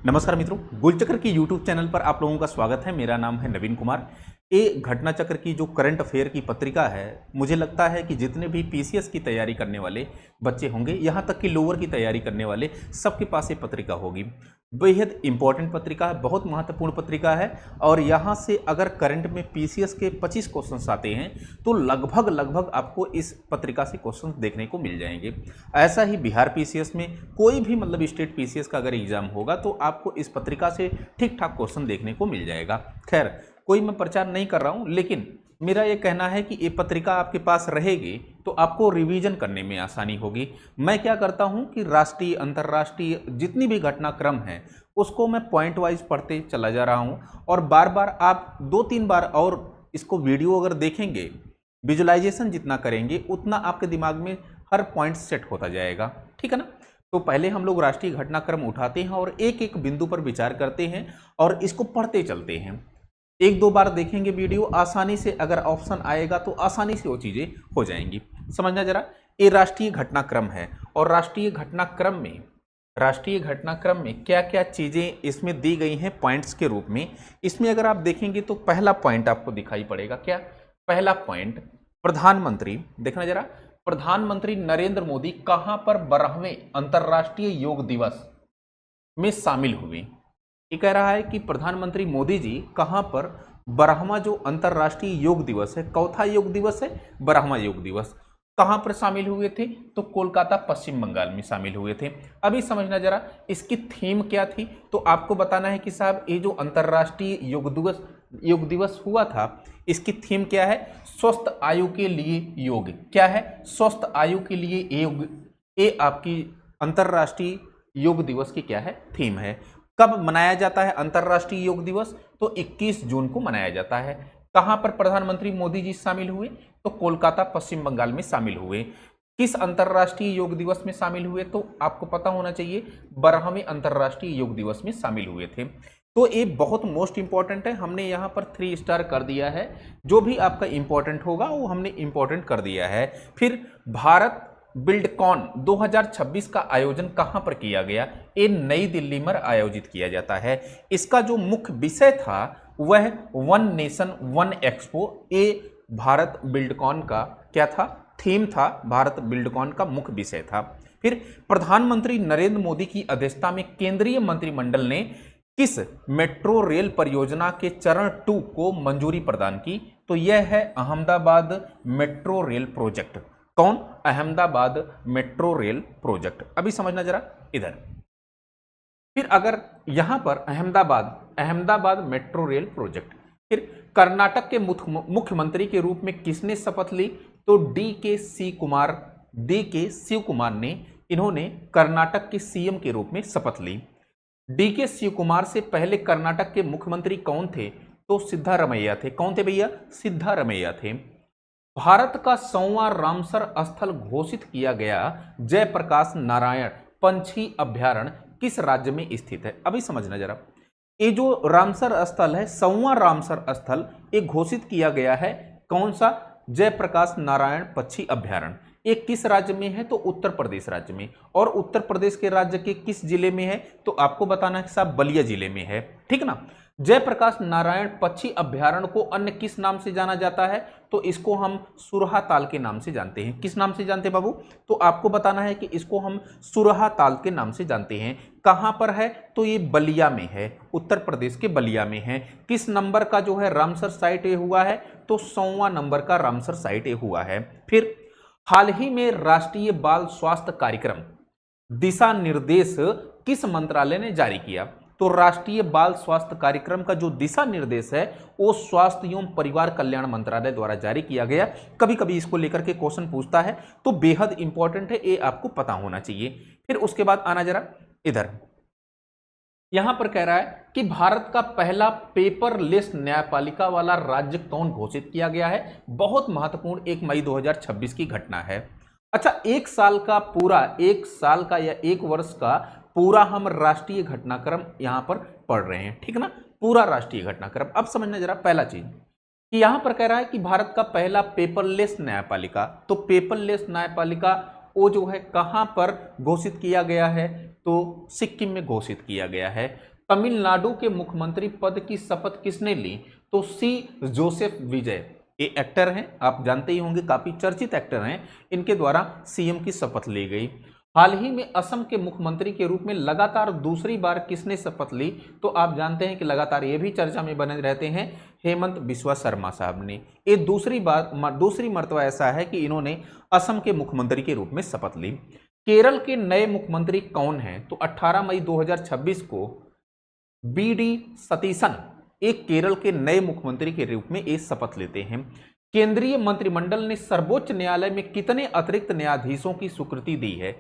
नमस्कार मित्रों, गुलचक्र की यूट्यूब चैनल पर आप लोगों का स्वागत है। मेरा नाम है नवीन कुमार। ये घटना चक्र की जो करंट अफेयर की पत्रिका है, मुझे लगता है कि जितने भी पीसीएस की तैयारी करने वाले बच्चे होंगे, यहाँ तक कि लोअर की तैयारी करने वाले सबके पास ये पत्रिका होगी। बेहद इंपॉर्टेंट पत्रिका है, बहुत महत्वपूर्ण पत्रिका है। और यहाँ से अगर करंट में पीसीएस के 25 क्वेश्चंस आते हैं तो लगभग आपको इस पत्रिका से क्वेश्चंस देखने को मिल जाएंगे। ऐसा ही बिहार पीसीएस में कोई भी मतलब स्टेट पीसीएस का अगर एग्जाम होगा तो आपको इस पत्रिका से ठीक ठाक क्वेश्चन देखने को मिल जाएगा। खैर, कोई मैं प्रचार नहीं कर रहा हूं, लेकिन मेरा ये कहना है कि ये पत्रिका आपके पास रहेगी तो आपको रिवीजन करने में आसानी होगी। मैं क्या करता हूं कि राष्ट्रीय अंतर्राष्ट्रीय जितनी भी घटनाक्रम है उसको मैं पॉइंट वाइज पढ़ते चला जा रहा हूं, और बार बार आप 2-3 बार और इसको वीडियो अगर देखेंगे, विजुलाइजेशन जितना करेंगे उतना आपके दिमाग में हर पॉइंट सेट होता जाएगा। ठीक है ना। तो पहले हम लोग राष्ट्रीय घटनाक्रम उठाते हैं और एक एक बिंदु पर विचार करते हैं और इसको पढ़ते चलते हैं। 1-2 बार देखेंगे वीडियो, आसानी से अगर ऑप्शन आएगा तो आसानी से वो चीज़ें हो जाएंगी। समझना जरा, ये राष्ट्रीय घटनाक्रम है और राष्ट्रीय घटनाक्रम में क्या क्या चीज़ें इसमें दी गई हैं पॉइंट्स के रूप में। इसमें अगर आप देखेंगे तो पहला पॉइंट आपको दिखाई पड़ेगा। क्या पहला पॉइंट? प्रधानमंत्री, देखना जरा, प्रधानमंत्री नरेंद्र मोदी कहां पर 12वें अंतर्राष्ट्रीय योग दिवस में शामिल हुए। ये कह रहा है कि प्रधानमंत्री मोदी जी कहां पर 12वां जो अंतर्राष्ट्रीय योग दिवस है, चौथा योग दिवस है, 12वां योग दिवस, कहां पर शामिल हुए थे? तो कोलकाता पश्चिम बंगाल में शामिल हुए थे। अभी समझना जरा इसकी थीम क्या थी। तो आपको बताना है कि साहब ये जो अंतर्राष्ट्रीय योग दिवस हुआ था, इसकी थीम क्या है? स्वस्थ आयु के लिए योग। क्या है? स्वस्थ आयु के लिए योग। ये आपकी अंतर्राष्ट्रीय योग दिवस की क्या है? थीम है। कब मनाया जाता है अंतर्राष्ट्रीय योग दिवस? तो 21 जून को मनाया जाता है। कहां पर प्रधानमंत्री मोदी जी शामिल हुए? तो कोलकाता पश्चिम बंगाल में शामिल हुए। किस अंतर्राष्ट्रीय योग दिवस में शामिल हुए? तो आपको पता होना चाहिए, 12वें अंतर्राष्ट्रीय योग दिवस में शामिल हुए थे। तो ये बहुत मोस्ट इंपॉर्टेंट है। हमने यहाँ पर 3 स्टार कर दिया है। जो भी आपका इंपॉर्टेंट होगा वो हमने इंपॉर्टेंट कर दिया है। फिर भारत बिल्डकॉन 2026 का आयोजन कहां पर किया गया? ये नई दिल्ली में आयोजित किया जाता है। इसका जो मुख्य विषय था वह वन नेशन वन एक्सपो। ये भारत बिल्डकॉन का क्या था? थीम था। भारत बिल्डकॉन का मुख्य विषय था। फिर प्रधानमंत्री नरेंद्र मोदी की अध्यक्षता में केंद्रीय मंत्रिमंडल ने किस मेट्रो रेल परियोजना के चरण 2 को मंजूरी प्रदान की? तो यह है अहमदाबाद मेट्रो रेल प्रोजेक्ट। कौन? Ahmedabad metro rail project. अभी समझना जरा इधर। फिर अगर यहां पर अहमदाबाद मेट्रो रेल प्रोजेक्ट, फिर कर्नाटक के मुख्यमंत्री के रूप में किसने शपथ ली? तो डी के शिव कुमार ने, इन्होंने कर्नाटक के सीएम के रूप में शपथ ली। डी के शिव कुमार से पहले कर्नाटक के मुख्यमंत्री कौन थे? तो सिद्धारमैया थे। कौन थे भैया? सिद्धारमैया थे। भारत का 100वां रामसर स्थल घोषित किया गया जयप्रकाश नारायण पंछी अभ्यारण्य किस राज्य में स्थित है? अभी समझना जरा, ये जो रामसर स्थल है, 100वां रामसर स्थल, ये घोषित किया गया है कौन सा? जयप्रकाश नारायण पक्षी अभ्यारण्य। ये किस राज्य में है? तो उत्तर प्रदेश राज्य में। और उत्तर प्रदेश के राज्य के किस जिले में है? तो आपको बताना है साहब, बलिया जिले में है। ठीक ना। जयप्रकाश नारायण पक्षी अभ्यारण्य को अन्य किस नाम से जाना जाता है? तो इसको हम सुरहा ताल के नाम से जानते हैं। किस नाम से जानते हैं बाबू? तो आपको बताना है कि इसको हम सुरहा ताल के नाम से जानते हैं। कहां पर है? तो ये बलिया में है, उत्तर प्रदेश के बलिया में है। किस नंबर का जो है रामसर साइट ये हुआ है? तो 100वां नंबर का रामसर साइट ये हुआ है। फिर हाल ही में राष्ट्रीय बाल स्वास्थ्य कार्यक्रम दिशा निर्देश किस मंत्रालय ने जारी किया? तो राष्ट्रीय बाल स्वास्थ्य कार्यक्रम का जो दिशा निर्देश है वो स्वास्थ्य एवं परिवार कल्याण मंत्रालय द्वारा जारी किया गया। कभी कभी इसको लेकर के क्वेश्चन पूछता है तो बेहद इंपॉर्टेंट है, ये आपको पता होना चाहिए। फिर उसके बाद आना जरा इधर, यहां पर कह रहा है कि भारत का पहला पेपरलेस न्यायपालिका वाला राज्य कौन घोषित किया गया है? बहुत महत्वपूर्ण, 1 मई 2026 की घटना है। अच्छा, एक साल का या एक वर्ष का पूरा हम राष्ट्रीय घटनाक्रम यहां पर पढ़ रहे हैं। ठीक ना, पूरा राष्ट्रीय घटनाक्रम। अब समझना जरा पहला चीज कि यहां पर कह रहा है कि भारत का पहला पेपरलेस न्यायपालिका, तो पेपरलेस न्यायपालिका वो जो है कहां पर घोषित किया गया है? तो सिक्किम में घोषित किया गया है। तमिलनाडु के मुख्यमंत्री पद की शपथ किसने ली? तो सी जोसेफ विजय। ये एक्टर हैं, आप जानते ही होंगे, काफी चर्चित एक्टर हैं, इनके द्वारा सीएम की शपथ ली गई। हाल ही में असम के मुख्यमंत्री के रूप में लगातार दूसरी बार किसने शपथ ली? तो आप जानते हैं कि लगातार ये भी चर्चा में बने रहते हैं, हेमंत बिस्वा शर्मा साहब ने। ये दूसरी मर्तबा ऐसा है कि इन्होंने असम के मुख्यमंत्री के रूप में शपथ ली। केरल के नए मुख्यमंत्री कौन हैं? तो 18 मई 2026 को बीडी सतीशन एक केरल के नए मुख्यमंत्री के रूप में ये शपथ लेते हैं। केंद्रीय मंत्रिमंडल ने सर्वोच्च न्यायालय में कितने अतिरिक्त न्यायाधीशों की स्वीकृति दी है?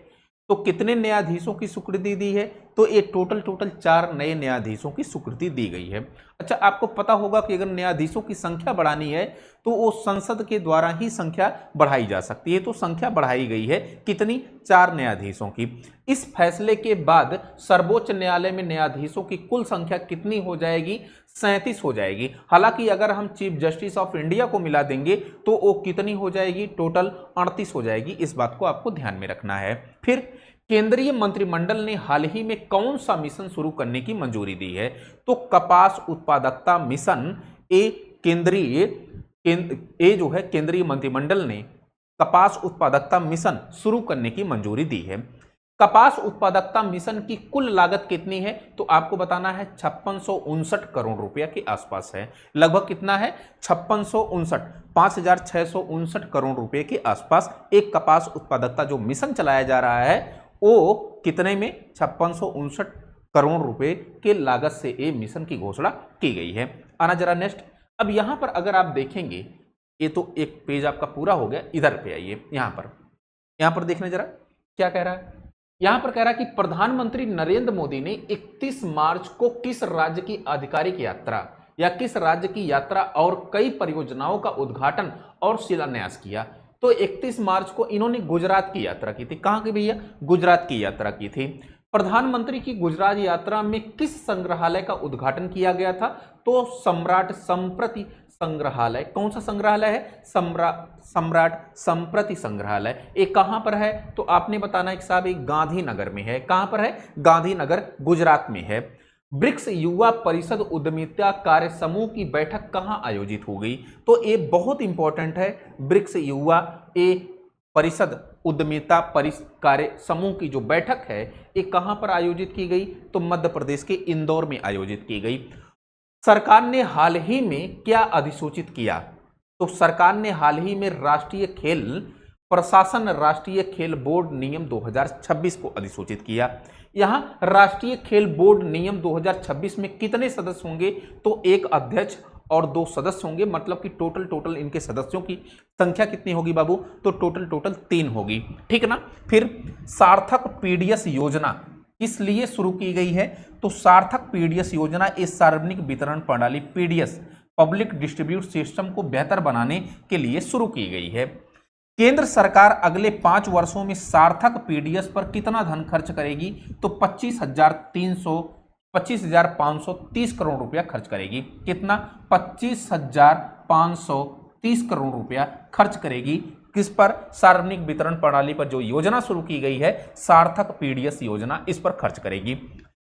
तो कितने न्यायाधीशों की स्वीकृति दी है? तो ये टोटल 4 नए न्यायाधीशों की स्वीकृति दी गई है। अच्छा, आपको पता होगा कि अगर न्यायाधीशों की संख्या बढ़ानी है तो वो संसद के द्वारा ही संख्या बढ़ाई जा सकती है। तो संख्या बढ़ाई गई है कितनी? 4 न्यायाधीशों की। इस फैसले के बाद सर्वोच्च न्यायालय में न्यायाधीशों की कुल संख्या कितनी हो जाएगी? 37 हो जाएगी। हालांकि अगर हम चीफ जस्टिस ऑफ इंडिया को मिला देंगे तो वो कितनी हो जाएगी? टोटल 38 हो जाएगी। इस बात को आपको ध्यान में रखना है। फिर केंद्रीय मंत्रिमंडल ने हाल ही में कौन सा मिशन शुरू करने की मंजूरी दी है? तो कपास उत्पादकता मिशन। केंद्रीय मंत्रिमंडल ने कपास उत्पादकता मिशन शुरू करने की मंजूरी दी है। कपास उत्पादकता मिशन की कुल लागत कितनी है? तो आपको बताना है 5659 करोड़ रुपया के आसपास है। लगभग कितना है? 5659 करोड़ रुपए के आसपास एक कपास उत्पादकता जो मिशन चलाया जा रहा है वो कितने में? 5659 करोड़ रुपए के लागत से ये मिशन की घोषणा की गई है। आना जरा नेक्स्ट। अब यहां पर अगर आप देखेंगे, ये तो एक पेज आपका पूरा हो गया, इधर पे आइए। यहां पर देखने जरा क्या कह रहा है। यहां पर कह रहा है कि प्रधानमंत्री नरेंद्र मोदी ने 31 मार्च को किस राज्य की आधिकारिक यात्रा या किस राज्य की यात्रा और कई परियोजनाओं का उद्घाटन और शिलान्यास किया? तो 31 मार्च को इन्होंने गुजरात की यात्रा की थी। कहां की भैया? गुजरात की यात्रा की थी। प्रधानमंत्री की गुजरात यात्रा में किस संग्रहालय का उद्घाटन किया गया था? तो सम्राट संप्रति संग्रहालय। कौन सा संग्रहालय है? सम्राट संप्रति संग्रहालय। एक कहां पर है? तो आपने बताना है कि साहब एक गांधीनगर में है। कहां पर है? गांधीनगर, गुजरात में है। ब्रिक्स युवा परिषद उद्यमिता कार्य समूह की बैठक कहां आयोजित हो गई? तो ये बहुत इंपॉर्टेंट है। ब्रिक्स युवा परिषद उद्यमिता कार्य समूह की जो बैठक है ये कहां पर आयोजित की गई? तो मध्य प्रदेश के इंदौर में आयोजित की गई। सरकार ने हाल ही में क्या अधिसूचित किया? तो सरकार ने हाल ही में राष्ट्रीय खेल प्रशासन राष्ट्रीय खेल बोर्ड नियम 2026 को अधिसूचित किया। यहां राष्ट्रीय खेल बोर्ड नियम 2026 में कितने सदस्य होंगे? तो एक अध्यक्ष और 2 सदस्य होंगे। मतलब कि टोटल इनके सदस्यों की संख्या कितनी होगी बाबू? तो टोटल 3 होगी। ठीक ना। फिर सार्थक पीडीएस योजना किस लिए शुरू की गई है? तो सार्थक पीडीएस योजना इस सार्वजनिक वितरण प्रणाली पीडीएस पब्लिक डिस्ट्रीब्यूट सिस्टम को बेहतर बनाने के लिए शुरू की गई है। केंद्र सरकार अगले 5 वर्षों में सार्थक पीडीएस पर कितना धन खर्च करेगी? तो 25,530 करोड़ रुपया खर्च करेगी। कितना? 25,530 करोड़ रुपया खर्च करेगी। किस पर? सार्वजनिक वितरण प्रणाली पर जो योजना शुरू की गई है सार्थक पीडीएस योजना, इस पर खर्च करेगी।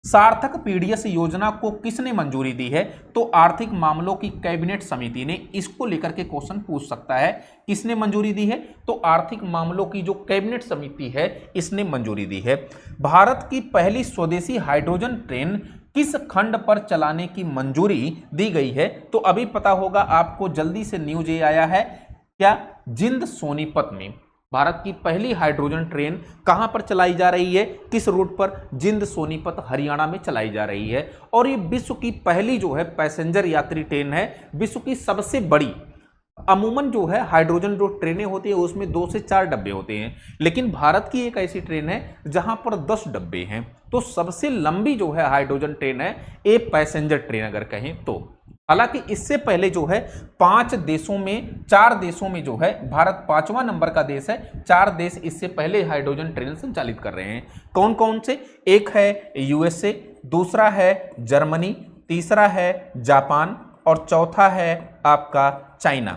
सार्थक पीडीएस योजना को किसने मंजूरी दी है? तो आर्थिक मामलों की कैबिनेट समिति ने। इसको लेकर के क्वेश्चन पूछ सकता है, किसने मंजूरी दी है? तो आर्थिक मामलों की जो कैबिनेट समिति है इसने मंजूरी दी है। भारत की पहली स्वदेशी हाइड्रोजन ट्रेन किस खंड पर चलाने की मंजूरी दी गई है? तो अभी पता होगा आपको, जल्दी से न्यूज ये आया है क्या? जिंद सोनीपत में भारत की पहली हाइड्रोजन ट्रेन कहां पर चलाई जा रही है? किस रूट पर? जिंद सोनीपत हरियाणा में चलाई जा रही है। और ये विश्व की पहली जो है पैसेंजर यात्री ट्रेन है, विश्व की सबसे बड़ी। अमूमन जो है हाइड्रोजन जो ट्रेनें होती है उसमें 2 से 4 डब्बे होते हैं, लेकिन भारत की एक ऐसी ट्रेन है जहां पर 10 डब्बे हैं। तो सबसे लंबी जो है हाइड्रोजन ट्रेन है ये पैसेंजर ट्रेन अगर कहें तो। हालांकि इससे पहले जो है 4 देशों में जो है भारत 5वां नंबर का देश है। 4 देश इससे पहले हाइड्रोजन ट्रेन संचालित कर रहे हैं। कौन कौन से? एक है यूएसए, दूसरा है जर्मनी, तीसरा है जापान और चौथा है आपका चाइना।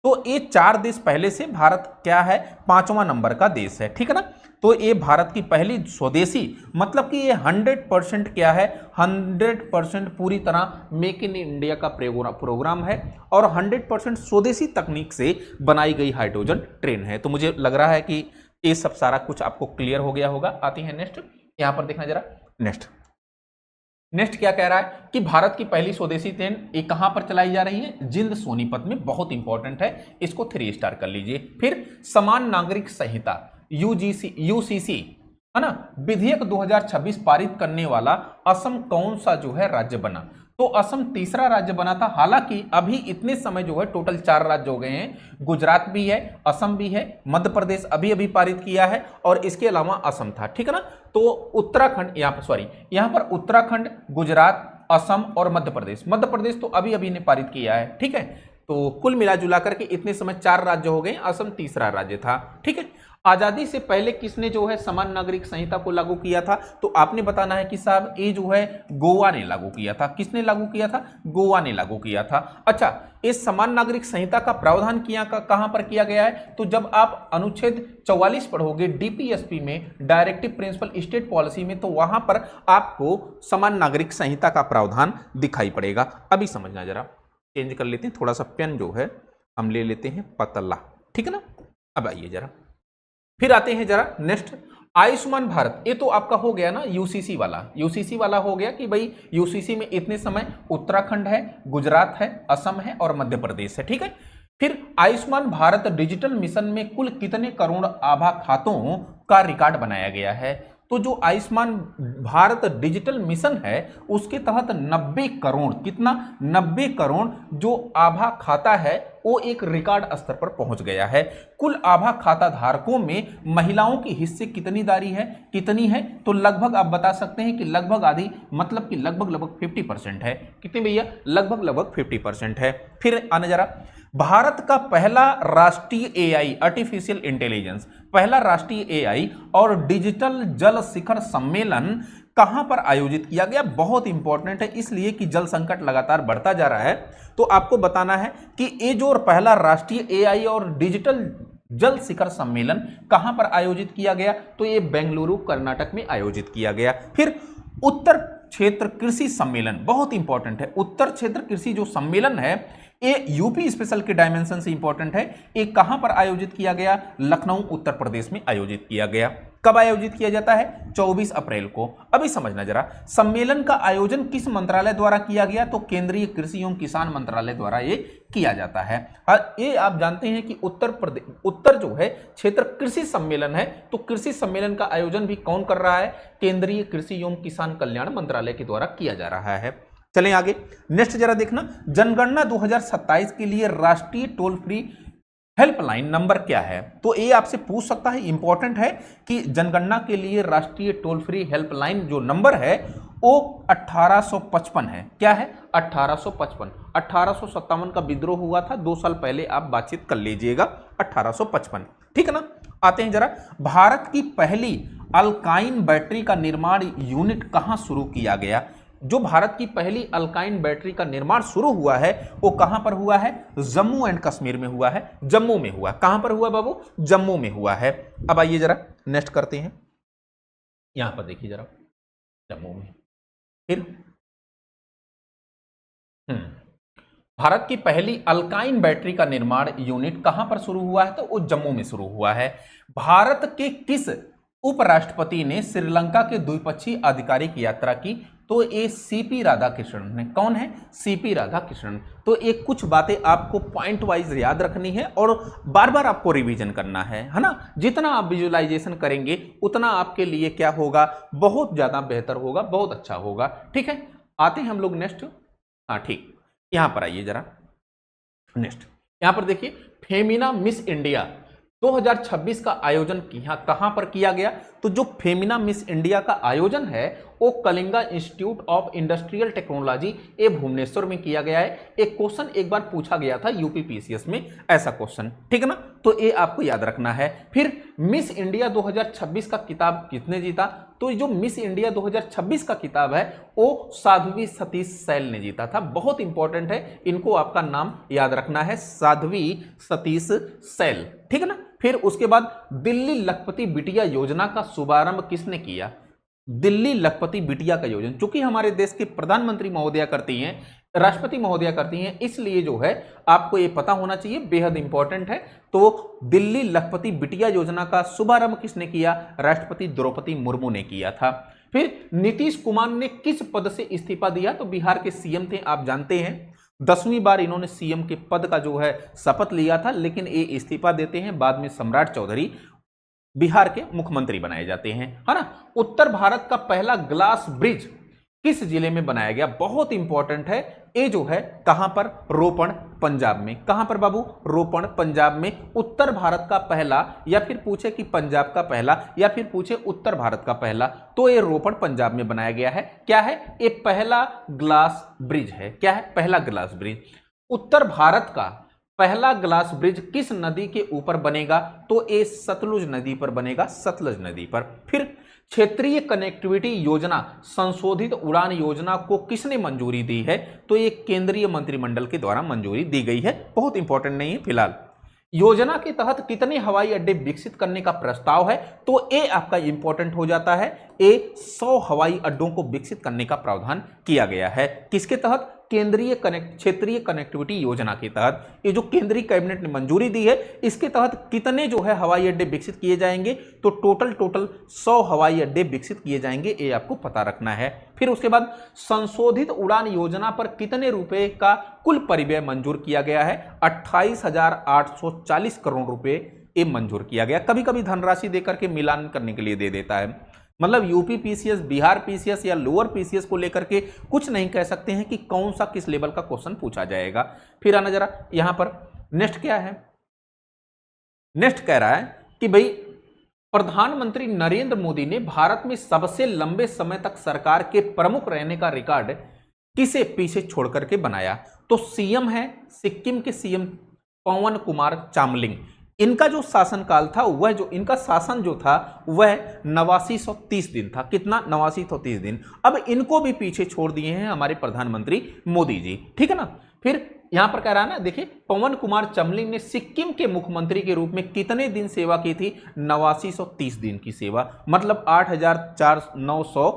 तो ये 4 देश पहले से, भारत क्या है 5वां नंबर का देश है। ठीक है ना। तो ये भारत की पहली स्वदेशी, मतलब कि ये 100% क्या है, 100% पूरी तरह मेक इन इंडिया का प्रोग्राम है और 100% स्वदेशी तकनीक से बनाई गई हाइड्रोजन ट्रेन है। तो मुझे लग रहा है कि ये सब सारा कुछ आपको क्लियर हो गया होगा। आती है नेक्स्ट, यहां पर देखना जरा। नेक्स्ट क्या कह रहा है कि भारत की पहली स्वदेशी ट्रेन ये कहां पर चलाई जा रही है, जिंद सोनीपत में। बहुत इंपॉर्टेंट है, इसको 3 स्टार कर लीजिए। फिर समान नागरिक संहिता यूसीसी है ना, विधेयक 2026 पारित करने वाला असम कौन सा जो है राज्य बना, तो असम तीसरा राज्य बना था। हालांकि अभी इतने समय जो है टोटल 4 राज्य हो गए हैं, गुजरात भी है, असम भी है, मध्य प्रदेश अभी अभी पारित किया है और इसके अलावा असम था, ठीक है ना। तो उत्तराखंड यहाँ पर उत्तराखंड, गुजरात, असम और मध्य प्रदेश तो अभी अभी ने पारित किया है, ठीक है। तो कुल मिला जुला करके इतने समय 4 राज्य हो गए, असम तीसरा राज्य था, ठीक है। आजादी से पहले किसने जो है समान नागरिक संहिता को लागू किया था, तो आपने बताना है कि साहब ये जो है गोवा ने लागू किया था। किसने लागू किया था, गोवा ने लागू किया था। अच्छा, इस समान नागरिक संहिता का प्रावधान कहां पर किया गया है, तो जब आप अनुच्छेद 44 पढ़ोगे डीपीएसपी में, डायरेक्टिव प्रिंसिपल स्टेट पॉलिसी में, तो वहां पर आपको समान नागरिक संहिता का प्रावधान दिखाई पड़ेगा। अभी समझना, जरा चेंज कर लेते हैं, थोड़ा सा पेन जो है हम ले लेते हैं पतला, ठीक है ना। अब आइए जरा, फिर आते हैं जरा नेक्स्ट, आयुष्मान भारत। ये तो आपका हो गया ना यूसीसी वाला हो गया कि भाई यूसीसी में इतने समय उत्तराखंड है, गुजरात है, असम है और मध्य प्रदेश है, ठीक है। फिर आयुष्मान भारत डिजिटल मिशन में कुल कितने करोड़ आभा खातों का रिकॉर्ड बनाया गया है, तो जो आयुष्मान भारत डिजिटल मिशन है उसके तहत 90 करोड़, कितना, 90 करोड़ जो आभा खाता है वो एक रिकॉर्ड स्तर पर पहुंच गया है। कुल आभा खाता धारकों में महिलाओं की हिस्से कितनी है, तो लगभग आप बता सकते हैं कि लगभग आधी, मतलब कि लगभग 50% है। कितनी भैया, लगभग 50% है। फिर आने जरा, भारत का पहला राष्ट्रीय एआई आर्टिफिशियल इंटेलिजेंस, पहला राष्ट्रीय एआई और डिजिटल जल शिखर सम्मेलन कहां पर आयोजित किया गया। बहुत इंपॉर्टेंट है, इसलिए कि जल संकट लगातार बढ़ता जा रहा है, तो आपको बताना है कि ये जो पहला राष्ट्रीय एआई और डिजिटल जल शिखर सम्मेलन कहां पर आयोजित किया गया, तो ये बेंगलुरु कर्नाटक में आयोजित किया गया। फिर उत्तर क्षेत्र कृषि सम्मेलन, बहुत इंपॉर्टेंट है, उत्तर क्षेत्र कृषि जो सम्मेलन है ये यूपी स्पेशल के डायमेंशन से इंपॉर्टेंट है। ये कहां पर आयोजित किया गया, लखनऊ उत्तर प्रदेश में आयोजित किया गया। कब आयोजित किया जाता है, 24 अप्रैल को। अभी समझना जरा, सम्मेलन का आयोजन किस मंत्रालय द्वारा किया गया, तो केंद्रीय कृषि एवं किसान मंत्रालय द्वारा ये किया जाता है। और ये आप जानते हैं कि उत्तर जो है क्षेत्र कृषि सम्मेलन है, तो कृषि सम्मेलन का आयोजन भी कौन कर रहा है, केंद्रीय कृषि एवं किसान कल्याण मंत्रालय के द्वारा किया जा रहा है। चलें आगे, नेक्स्ट जरा देखना, जनगणना 2027 के लिए राष्ट्रीय टोल फ्री हेल्पलाइन नंबर क्या है, तो ये आपसे पूछ सकता है, इंपॉर्टेंट है कि जनगणना के लिए राष्ट्रीय टोल फ्री हेल्पलाइन जो नंबर है वो 1855 है। क्या है, 1855। 1857 का विद्रोह हुआ था, 2 साल पहले आप बातचीत कर लीजिएगा, 1855, ठीक है ना। आते हैं जरा, भारत की पहली अल्काइन बैटरी का निर्माण यूनिट कहां शुरू किया गया, जो भारत की पहली अल्काइन बैटरी का निर्माण शुरू हुआ है वो कहां पर हुआ है, जम्मू एंड कश्मीर में हुआ है, जम्मू में हुआ। कहां पर हुआ बाबू, जम्मू में हुआ है। अब आइए जरा नेक्स्ट करते हैं, यहां पर देखिए जरा, जम्मू में। फिर भारत की पहली अल्काइन बैटरी का निर्माण यूनिट कहां पर शुरू हुआ है, तो वो जम्मू में शुरू हुआ है। भारत के किस उपराष्ट्रपति ने श्रीलंका के द्विपक्षीय आधिकारिक यात्रा की, तो ये सीपी राधाकृष्णन ने। कौन है, सीपी राधाकृष्णन। तो ये कुछ बातें आपको पॉइंट वाइज याद रखनी है और बार बार आपको रिवीजन करना है ना। जितना आप विजुअलाइजेशन करेंगे उतना आपके लिए क्या होगा, बहुत ज्यादा बेहतर होगा, बहुत अच्छा होगा, ठीक है। आते हैं हम लोग नेक्स्ट, हाँ ठीक, यहां पर आइए जरा नेक्स्ट, यहां पर देखिए, फेमिना मिस इंडिया 2026 का आयोजन कहां पर किया गया, तो जो फेमिना मिस इंडिया का आयोजन है वो Kalinga institute of industrial technology ए भुवनेश्वर में किया गया है। एक क्वेश्चन एक बार पूछा गया था यूपीपीसीएस में, ऐसा क्वेश्चन, ठीक है ना, तो ये आपको याद रखना है। फिर मिस इंडिया 2026 का किताब किसने जीता, तो जो मिस इंडिया 2026 का किताब है वो साध्वी सतीश सैल ने जीता था। बहुत इंपॉर्टेंट है, इनको आपका नाम याद रखना है, साध्वी सतीश सैल, ठीक है ना। फिर उसके बाद दिल्ली लखपति बिटिया योजना का शुभारंभ किसने किया? दिल्ली लखपति बिटिया का योजना, चूंकि हमारे देश के प्रधानमंत्री महोदया करती हैं, राष्ट्रपति महोदया करती हैं, इसलिए जो है आपको ये पता होना चाहिए, बेहद इंपॉर्टेंट है। तो दिल्ली लखपति बिटिया योजना का शुभारंभ किसने किया? राष्ट्रपति द्रौपदी मुर्मू ने किया था। फिर नीतीश कुमार ने किस पद से इस्तीफा दिया? तो बिहार के सीएम थे, आप जानते हैं 10वीं बार इन्होंने सीएम के पद का जो है शपथ लिया था, लेकिन ये इस्तीफा देते हैं। बाद में सम्राट चौधरी बिहार के मुख्यमंत्री बनाए जाते हैं, है ना। उत्तर भारत का पहला ग्लास ब्रिज किस जिले में बनाया गया? बहुत इंपॉर्टेंट है ये जो है, कहां पर? रोपण, पंजाब में। कहां पर बाबू? रोपण, पंजाब में। उत्तर भारत का पहला, या फिर पूछे कि पंजाब का पहला, या फिर पूछे उत्तर भारत का पहला, तो ये रोपण पंजाब में बनाया गया है। क्या है? ये पहला ग्लास ब्रिज है। क्या है? पहला ग्लास ब्रिज। उत्तर भारत का पहला ग्लास ब्रिज किस नदी के ऊपर बनेगा? तो ये सतलुज नदी पर बनेगा, सतलुज नदी पर। फिर क्षेत्रीय कनेक्टिविटी योजना, संशोधित उड़ान योजना को किसने मंजूरी दी है? तो ये केंद्रीय मंत्रिमंडल के द्वारा मंजूरी दी गई है, बहुत इंपॉर्टेंट नहीं है फिलहाल। योजना के तहत कितने हवाई अड्डे विकसित करने का प्रस्ताव है? तो ये आपका इंपॉर्टेंट हो जाता है, ये 100 हवाई अड्डों को विकसित करने का प्रावधान किया गया है। किसके तहत? क्षेत्रीय कनेक्टिविटी योजना के तहत। ये जो केंद्रीय कैबिनेट ने मंजूरी दी है, इसके तहत कितने जो है हवाई अड्डे विकसित किए जाएंगे? तो टोटल 100 हवाई अड्डे विकसित किए जाएंगे, ये आपको पता रखना है। फिर उसके बाद संशोधित उड़ान योजना पर कितने रुपए का कुल परिव्यय मंजूर किया गया है? 28,840 करोड़ रुपए ये मंजूर किया गया। कभी कभी धनराशि देकर के मिलान करने के लिए दे देता है, मतलब यूपी पीसीएस, बिहार पीसीएस या लोअर पीसीएस को लेकर के कुछ नहीं कह सकते हैं कि कौन सा किस लेवल का क्वेश्चन पूछा जाएगा। फिर आना जरा यहां पर, नेक्स्ट क्या है? नेक्स्ट कह रहा है कि भाई प्रधानमंत्री नरेंद्र मोदी ने भारत में सबसे लंबे समय तक सरकार के प्रमुख रहने का रिकॉर्ड किसे पीछे छोड़ करके बनाया? तो सीएम है सिक्किम के सीएम पवन कुमार चामलिंग। इनका जो शासनकाल था, वह जो इनका शासन जो था वह 8930 दिन था। कितना? 8930 दिन। अब इनको भी पीछे छोड़ दिए हैं हमारे प्रधानमंत्री मोदी जी, ठीक है ना। फिर यहां पर कह रहा है ना, देखिए पवन कुमार चामलिंग ने सिक्किम के मुख्यमंत्री के रूप में कितने दिन सेवा की थी? 8930 दिन की सेवा, मतलब 8,900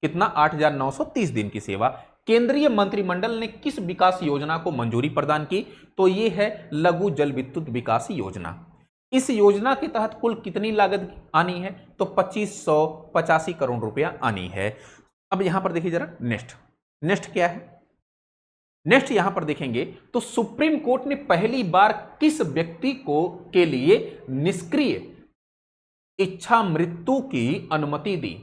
कितना? 8,930 दिन की सेवा। केंद्रीय मंत्रिमंडल ने किस विकास योजना को मंजूरी प्रदान की? तो ये है लघु जल विद्युत विकास योजना। इस योजना के तहत कुल कितनी लागत आनी है? तो 2585 करोड़ रुपया आनी है। अब यहां पर देखिए जरा, नेक्स्ट क्या है? नेक्स्ट यहां पर देखेंगे तो सुप्रीम कोर्ट ने पहली बार किस व्यक्ति को के लिए निष्क्रिय इच्छा मृत्यु की अनुमति दी?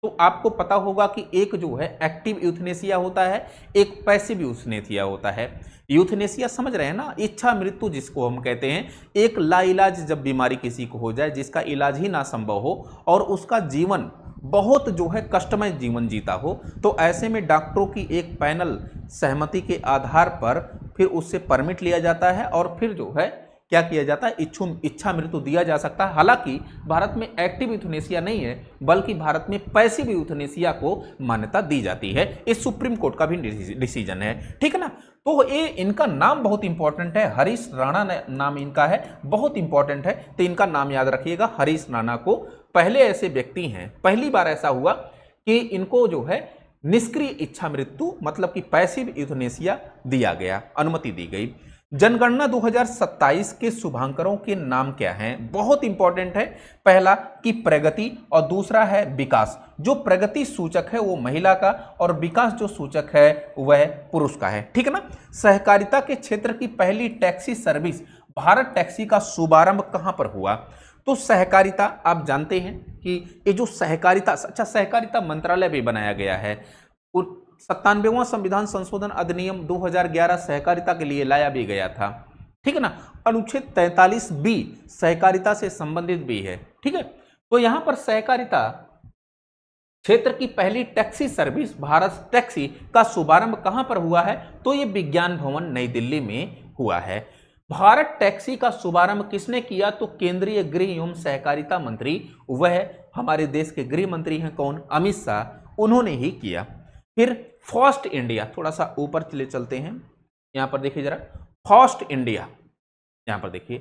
तो आपको पता होगा कि एक जो है एक्टिव यूथनेसिया होता है, एक पैसिव यूथनेसिया होता है। यूथनेसिया समझ रहे हैं ना, इच्छा मृत्यु जिसको हम कहते हैं, एक लाइलाज जब बीमारी किसी को हो जाए जिसका इलाज ही ना संभव हो और उसका जीवन बहुत जो है कष्टमय जीवन जीता हो, तो ऐसे में डॉक्टरों की एक पैनल सहमति के आधार पर फिर उससे परमिट लिया जाता है और फिर जो है क्या किया जाता है? इच्छा मृत्यु दिया जा सकता है। हालांकि भारत में एक्टिव यूथनेसिया नहीं है, बल्कि भारत में पैसिव यूथनेसिया को मान्यता दी जाती है। इस सुप्रीम कोर्ट का भी डिसीजन है, ठीक है ना। तो ये इनका नाम बहुत इंपॉर्टेंट है, हरीश राणा नाम इनका है, बहुत इंपॉर्टेंट है, तो इनका नाम याद रखिएगा, हरीश राणा को। पहले ऐसे व्यक्ति हैं, पहली बार ऐसा हुआ कि इनको जो है निष्क्रिय इच्छा मृत्यु मतलब कि पैसिव यूथनेसिया दिया गया, अनुमति दी गई। जनगणना 2027 के शुभांकरों के नाम क्या हैं? बहुत इंपॉर्टेंट है। पहला कि प्रगति और दूसरा है विकास। जो प्रगति सूचक है वो महिला का और विकास जो सूचक है वह पुरुष का है, ठीक है ना। सहकारिता के क्षेत्र की पहली टैक्सी सर्विस भारत टैक्सी का शुभारंभ कहां पर हुआ? तो सहकारिता, आप जानते हैं कि ये जो सहकारिता, अच्छा सहकारिता मंत्रालय भी बनाया गया है। 97वां संविधान संशोधन अधिनियम 2011 सहकारिता के लिए लाया भी गया था, ठीक है ना। अनुच्छेद 43B सहकारिता से संबंधित भी है, ठीक है। तो यहां पर सहकारिता क्षेत्र की पहली टैक्सी सर्विस भारत टैक्सी का शुभारंभ कहां पर हुआ है? तो ये विज्ञान भवन नई दिल्ली में हुआ है। भारत टैक्सी का शुभारंभ किसने किया? तो केंद्रीय गृह एवं सहकारिता मंत्री, वह हमारे देश के गृह मंत्री हैं कौन? अमित शाह, उन्होंने ही किया। फिर फास्ट इंडिया, थोड़ा सा ऊपर चलते हैं, यहां पर देखिए जरा, फास्ट इंडिया, यहां पर देखिए,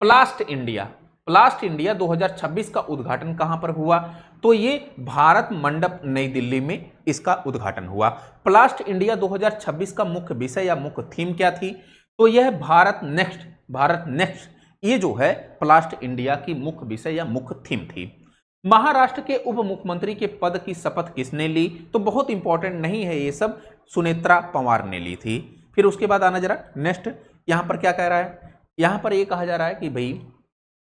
प्लास्ट इंडिया, प्लास्ट इंडिया 2026 का उद्घाटन कहां पर हुआ? तो ये भारत मंडप नई दिल्ली में इसका उद्घाटन हुआ। प्लास्ट इंडिया 2026 का मुख्य विषय या मुख्य थीम क्या थी? तो यह भारत नेक्स्ट ये जो है प्लास्ट इंडिया की मुख्य विषय या मुख्य थीम थी। महाराष्ट्र के उप मुख्यमंत्री के पद की शपथ किसने ली? तो बहुत इंपॉर्टेंट नहीं है ये सब, सुनेत्रा पवार ने ली थी। फिर उसके बाद आना जरा नेक्स्ट, यहां पर क्या कह रहा है? यहां पर ये कहा जा रहा है कि भाई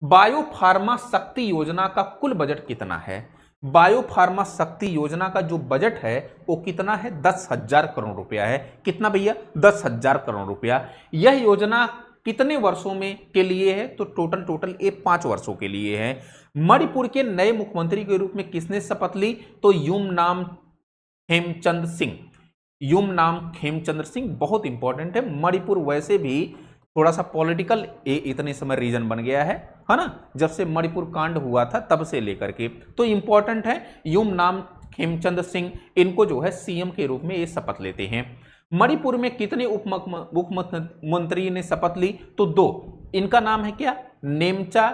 बायोफार्मा शक्ति योजना का कुल बजट कितना है? बायोफार्मा शक्ति योजना का जो बजट है वो कितना है? 10,000 करोड़ रुपया है। कितना भैया? 10,000 करोड़ रुपया। यह योजना कितने वर्षों में के लिए है? तो टोटल ये 5 वर्षों के लिए है। मणिपुर के नए मुख्यमंत्री के रूप में किसने शपथ ली? तो युमनाम खेमचंद्र सिंह बहुत इंपॉर्टेंट है। मणिपुर वैसे भी थोड़ा सा पॉलिटिकल इतने समय रीजन बन गया है ना, जब से मणिपुर कांड हुआ था तब से लेकर के, तो इंपॉर्टेंट है। युमनाम खेमचंद्र सिंह इनको जो है सीएम के रूप में ये शपथ लेते हैं। मणिपुर में कितने उप मुख्यमंत्री ने शपथ ली? तो 2। इनका नाम है क्या? नेमचा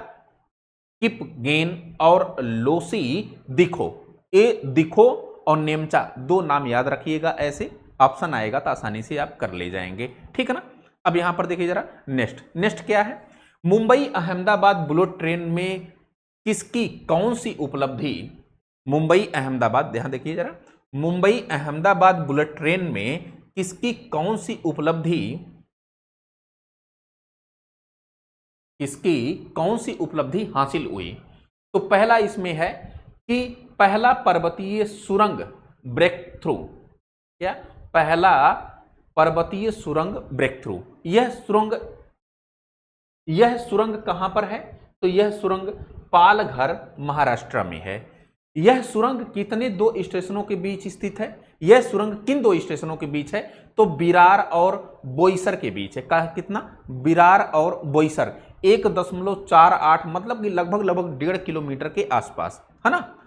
किपगेन और लोसी दिखो। ए दिखो और नेमचा 2 नाम याद रखिएगा, ऐसे ऑप्शन आएगा तो आसानी से आप कर ले जाएंगे, ठीक है ना। अब यहां पर देखिए जरा नेक्स्ट क्या है? मुंबई अहमदाबाद बुलेट ट्रेन में किसकी कौन सी उपलब्धि? मुंबई अहमदाबाद, ध्यान देखिए जरा, मुंबई अहमदाबाद बुलेट ट्रेन में किसकी कौन सी उपलब्धि, किसकी कौन सी उपलब्धि हासिल हुई? तो पहला इसमें है कि पहला पर्वतीय सुरंग ब्रेक थ्रू। क्या? पहला पर्वतीय सुरंग ब्रेक थ्रू। यह सुरंग कहां पर है? तो यह सुरंग पालघर महाराष्ट्र में है। यह सुरंग कितने 2 स्टेशनों के बीच स्थित है? यह सुरंग किन 2 स्टेशनों के बीच है? तो विरार और बोईसर के बीच है। कितना? विरार और बोईसर 1.48 मतलब कि लगभग 1.5 किलोमीटर के आसपास, है ना।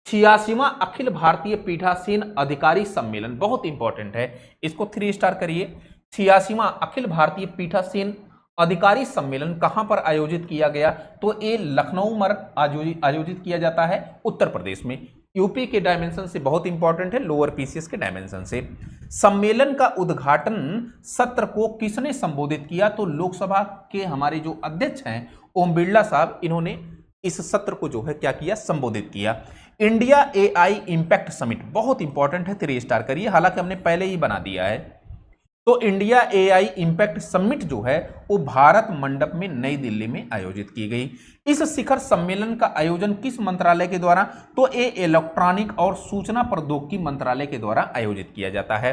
86वां अखिल भारतीय पीठासीन अधिकारी सम्मेलन बहुत इंपॉर्टेंट है, इसको 3 स्टार करिए। 86वां अखिल भारतीय पीठासीन अधिकारी सम्मेलन कहां पर आयोजित किया गया? तो ये लखनऊ में आयोजित किया जाता है, उत्तर प्रदेश में। यूपी के डायमेंशन से बहुत इंपॉर्टेंट है, लोअर पीसीएस के डायमेंशन से। सम्मेलन का उद्घाटन सत्र को किसने संबोधित किया? तो लोकसभा के हमारे जो अध्यक्ष हैं ओम बिरला साहब, इन्होंने इस सत्र को जो है क्या किया? संबोधित किया। इंडिया एआई इंपैक्ट समिट बहुत इंपॉर्टेंट है, 3 स्टार करिए, हालांकि हमने पहले ही बना दिया है। तो इंडिया एआई इंपैक्ट समिट जो है वो भारत मंडप में नई दिल्ली में आयोजित की गई। इस शिखर सम्मेलन का आयोजन किस मंत्रालय के द्वारा? तो ये इलेक्ट्रॉनिक और सूचना प्रौद्योगिकी मंत्रालय के द्वारा आयोजित किया जाता है।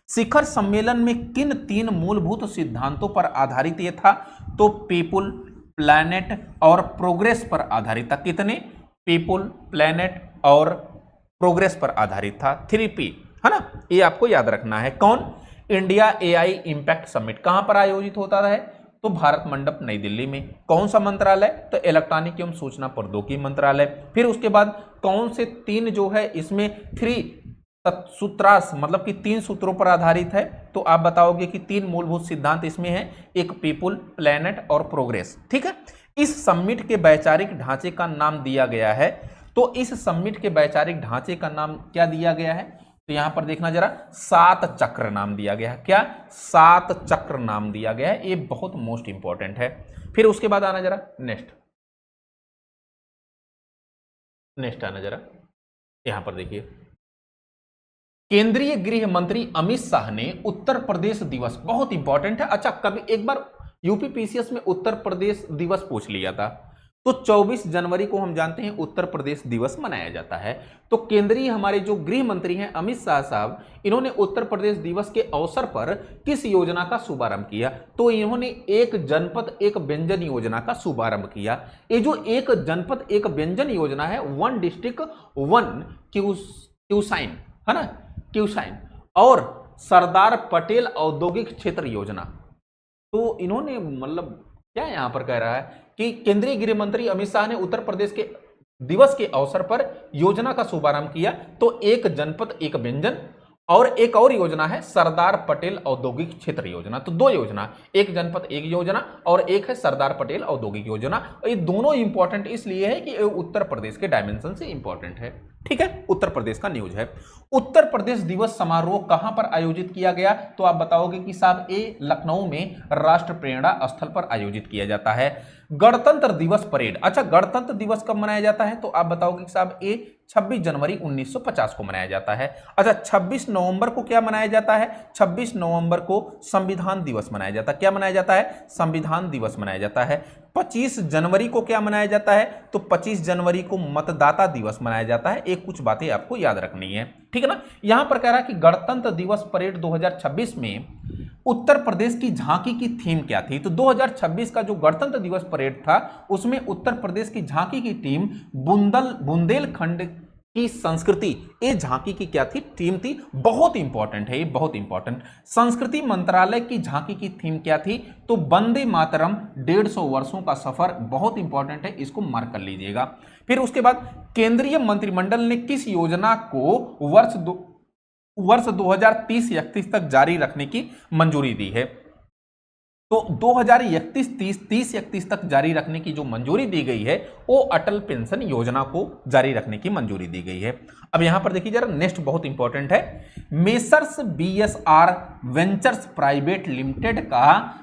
शिखर सम्मेलन में किन 3 मूलभूत सिद्धांतों पर आधारित ये था? तो पीपुल, प्लैनेट और प्रोग्रेस पर आधारित था। कितने? पीपुल, प्लैनेट और प्रोग्रेस पर आधारित था। 3P, है ना, ये आपको याद रखना है। कौन? इंडिया एआई इंपैक्ट समिट कहां पर आयोजित होता है? तो भारत मंडप नई दिल्ली में। कौन सा मंत्रालय? तो इलेक्ट्रॉनिक एवं सूचना प्रौद्योगिकी मंत्रालय। फिर उसके बाद कौन से 3 जो है इसमें 3 सूत्रास मतलब कि 3 सूत्रों पर आधारित है? तो आप बताओगे कि 3 मूलभूत सिद्धांत इसमें है, एक पीपुल, प्लैनेट और प्रोग्रेस, ठीक है। इस समिट के वैचारिक ढांचे का नाम दिया गया है, तो इस समिट के वैचारिक ढांचे का नाम क्या दिया गया है? तो यहां पर देखना जरा, 7 चक्र नाम दिया गया है। क्या? 7 चक्र नाम दिया गया है, ये बहुत मोस्ट इंपॉर्टेंट है। फिर उसके बाद आना जरा नेक्स्ट आना जरा, यहां पर देखिए, केंद्रीय गृह मंत्री अमित शाह ने उत्तर प्रदेश दिवस, बहुत इंपॉर्टेंट है। अच्छा, कभी एक बार यूपी पीसीएस में उत्तर प्रदेश दिवस पूछ लिया था। तो 24 जनवरी को हम जानते हैं उत्तर प्रदेश दिवस मनाया जाता है। तो केंद्रीय हमारे जो गृह मंत्री हैं अमित शाह साहब, इन्होंने उत्तर प्रदेश दिवस के अवसर पर किस योजना का शुभारंभ किया? तो इन्होंने एक जनपद एक व्यंजन योजना का शुभारंभ किया। ये जो एक जनपद एक व्यंजन योजना है, 1 डिस्ट्रिक्ट 1 क्यूसाइन, है ना, क्यूसाइन, और सरदार पटेल औद्योगिक क्षेत्र योजना। तो इन्होंने मतलब क्या यहां पर कह रहा है कि केंद्रीय गृह मंत्री अमित शाह ने उत्तर प्रदेश के दिवस के अवसर पर योजना का शुभारंभ किया। तो एक जनपद एक व्यंजन और एक और योजना है सरदार पटेल औद्योगिक क्षेत्र योजना। तो दो योजना, एक जनपद एक योजना और एक है सरदार पटेल औद्योगिक योजना। ये दोनों इंपॉर्टेंट इसलिए है कि ये उत्तर प्रदेश के डायमेंशन से इंपॉर्टेंट है। ठीक है, उत्तर प्रदेश का न्यूज है। उत्तर प्रदेश दिवस समारोह कहां पर आयोजित किया गया? तो आप बताओगे कि साहब ए लखनऊ में राष्ट्र प्रेरणा स्थल पर आयोजित किया जाता है। गणतंत्र दिवस परेड, अच्छा गणतंत्र दिवस कब मनाया जाता है? तो आप बताओगे कि साहब ए 26 जनवरी 1950 को मनाया जाता है। अच्छा 26 नवंबर को क्या मनाया जाता है? 26 नवंबर को संविधान दिवस मनाया जाता है। क्या मनाया जाता है? संविधान दिवस मनाया जाता है। 25 जनवरी को क्या मनाया जाता है? तो 25 जनवरी को मतदाता दिवस मनाया जाता है। एक कुछ बातें आपको याद रखनी है, ठीक है ना। यहां पर कह रहा है कि गणतंत्र दिवस परेड 2026 में उत्तर प्रदेश की झांकी की थीम क्या थी? तो 2026 का जो गणतंत्र दिवस परेड था उसमें उत्तर प्रदेश की झांकी की टीम बुंदेलखंड की संस्कृति, ये झांकी की क्या थी? टीम थी। बहुत इंपॉर्टेंट है ये, बहुत इंपॉर्टेंट। संस्कृति मंत्रालय की झांकी की थीम क्या थी? तो वंदे मातरम 150 वर्षों का सफर। बहुत इंपॉर्टेंट है, इसको मार्क कर लीजिएगा। फिर उसके बाद केंद्रीय मंत्रिमंडल ने किस योजना को वर्ष 2030-31 तक जारी रखने की मंजूरी दी है? तो 2031 तक जारी रखने की जो मंजूरी दी गई है वो अटल पेंशन योजना को जारी रखने की मंजूरी दी गई है। अब यहां पर देखिए जरा, नेक्स्ट बहुत इंपॉर्टेंट है। Messrs BSR ventures private limited का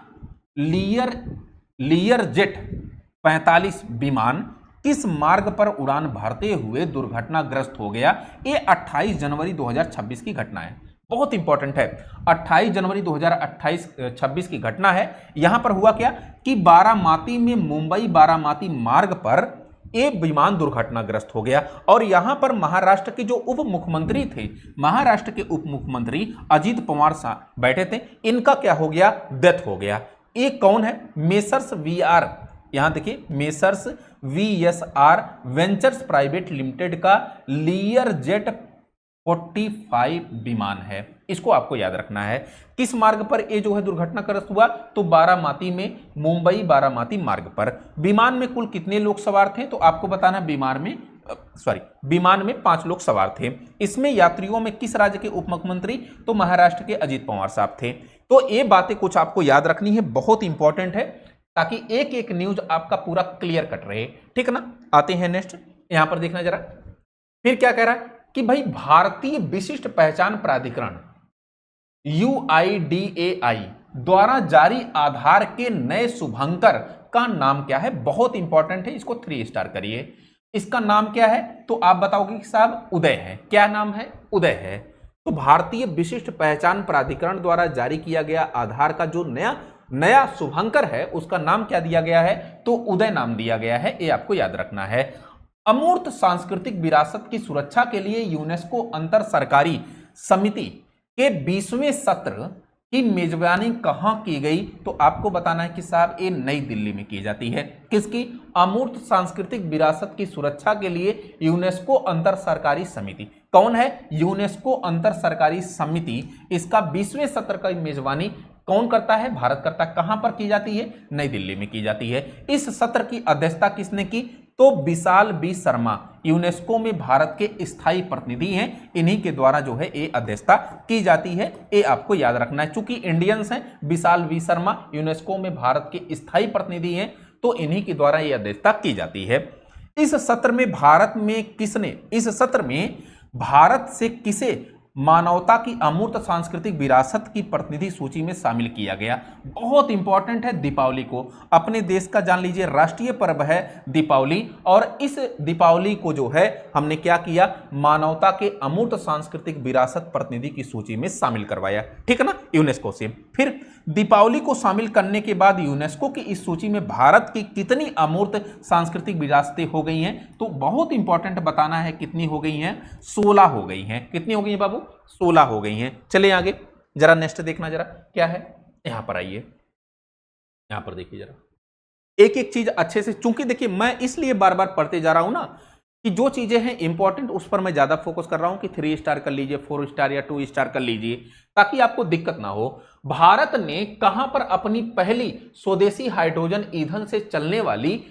लियरजेट 45 विमान किस मार्ग पर उड़ान भरते हुए दुर्घटनाग्रस्त हो गया? ये 28 जनवरी 2026 की घटना है। बहुत इंपॉर्टेंट है, 28 जनवरी 2026 की घटना है। यहां पर हुआ क्या कि बारामाती में, मुंबई बारामाती मार्ग पर एक विमान दुर्घटनाग्रस्त हो गया और यहां पर महाराष्ट्र के जो उप मुख्यमंत्री थे, महाराष्ट्र के उप मुख्यमंत्री अजीत पवार साहब बैठे थे, इनका क्या हो गया? डेथ हो गया। ये कौन है? मेसर्स वीआर, यहां देखिए messrs VSR ventures private limited का लियरजेट 45 विमान है। इसको आपको याद रखना है। किस मार्ग पर ये जो है दुर्घटनाग्रस्त हुआ? तो बारामाती में, मुंबई बारामाती मार्ग पर। विमान में कुल कितने लोग सवार थे? तो आपको बताना, विमान में 5 लोग सवार थे। इसमें यात्रियों में किस राज्य के उप मुख्यमंत्री? तो महाराष्ट्र के अजीत पवार साहब थे। तो ये बातें कुछ आपको याद रखनी है, बहुत इंपॉर्टेंट है, ताकि एक एक न्यूज आपका पूरा क्लियर कट रहे, ठीक है ना। आते हैं नेक्स्ट, यहां पर देखना जरा। फिर क्या कह रहा है कि भाई भारतीय विशिष्ट पहचान प्राधिकरण UIDAI द्वारा जारी आधार के नए शुभंकर का नाम क्या है? बहुत इंपॉर्टेंट है, इसको 3 स्टार करिए। इसका नाम क्या है? तो आप बताओगे कि साहब उदय है। क्या नाम है? उदय है। तो भारतीय विशिष्ट पहचान प्राधिकरण द्वारा जारी किया गया आधार का जो नया शुभंकर है उसका नाम क्या दिया गया है? तो उदय नाम दिया गया है। ये आपको याद रखना है। अमूर्त सांस्कृतिक विरासत की सुरक्षा के लिए यूनेस्को अंतर सरकारी समिति के 20वें सत्र की मेजबानी कहां की गई? तो आपको बताना है कि साहब ये नई दिल्ली में की जाती है। किसकी? अमूर्त सांस्कृतिक विरासत की सुरक्षा के लिए यूनेस्को अंतर सरकारी समिति। कौन है? यूनेस्को अंतर सरकारी समिति। इसका 20वें सत्र का मेजबानी कौन करता है? भारत करता है। कहां पर की जाती है? नई दिल्ली में की जाती है। इस सत्र की अध्यक्षता किसने की? तो विशाल बी शर्मा यूनेस्को में भारत के स्थायी प्रतिनिधि हैं। इन्हीं के द्वारा जो है ये अध्यक्षता की जाती है। ये आपको याद रखना है, चूंकि इंडियंस हैं। विशाल बी शर्मा यूनेस्को में भारत के स्थायी प्रतिनिधि हैं, तो इन्हीं के द्वारा ये अध्यक्षता की जाती है। इस सत्र में भारत से किसे मानवता की अमूर्त सांस्कृतिक विरासत की प्रतिनिधि सूची में शामिल किया गया? बहुत इंपॉर्टेंट है। दीपावली को, अपने देश का जान लीजिए राष्ट्रीय पर्व है दीपावली, और इस दीपावली को जो है हमने क्या किया? मानवता के अमूर्त सांस्कृतिक विरासत प्रतिनिधि की सूची में शामिल करवाया, ठीक है ना, यूनेस्को से। फिर दीपावली को शामिल करने के बाद यूनेस्को की इस सूची में भारत की कितनी अमूर्त सांस्कृतिक विरासतें हो गई हैं? तो बहुत इंपॉर्टेंट बताना है, कितनी हो गई हैं? 16 हो गई हैं। कितनी हो गई हैं बाबू? 16 हो गई हैं। चलिए आगे जरा, नेक्स्ट देखना जरा क्या है। यहां पर आइए, यहां पर देखिए जरा, एक एक चीज अच्छे से, चूंकि देखिए मैं इसलिए बार बार पढ़ते जा रहा हूं ना कि जो चीजें हैं इंपॉर्टेंट उस पर मैं ज्यादा फोकस कर रहा हूं कि 3 स्टार कर लीजिए, 4 स्टार या 2 स्टार कर लीजिए, ताकि आपको दिक्कत ना हो। भारत ने कहां पर अपनी पहली स्वदेशी हाइड्रोजन ईंधन से चलने वाली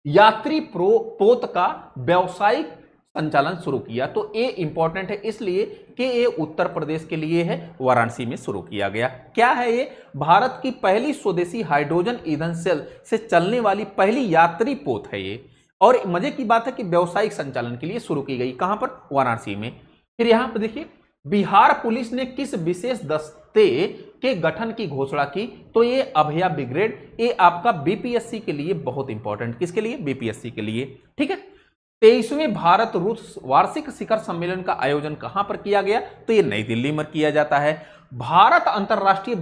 यात्री पोत का व्यावसायिक संचालन शुरू किया। तो ए इंपॉर्टेंट है इसलिए कि ये उत्तर प्रदेश के लिए है, वाराणसी में शुरू किया गया। क्या है ये? भारत की पहली स्वदेशी हाइड्रोजन ईंधन सेल से चलने वाली पहली यात्री पोत है ये। और मजे की बात है कि व्यावसायिक संचालन के लिए शुरू की गई। कहां पर? वाराणसी में। फिर यहां पर देखिए, बिहार पुलिस ने किस विशेष दस्ते के गठन की घोषणा की? तो ये अभया ब्रिगेड, ये आपका बीपीएससी के लिए बहुत इंपॉर्टेंट। किसके लिए? बीपीएससी के लिए। ठीक है। 23वें भारत रूस वार्षिक शिखर सम्मेलन का आयोजन कहां पर किया गया? तो ये नई दिल्ली में किया जाता है। भारत अंतरराष्ट्रीय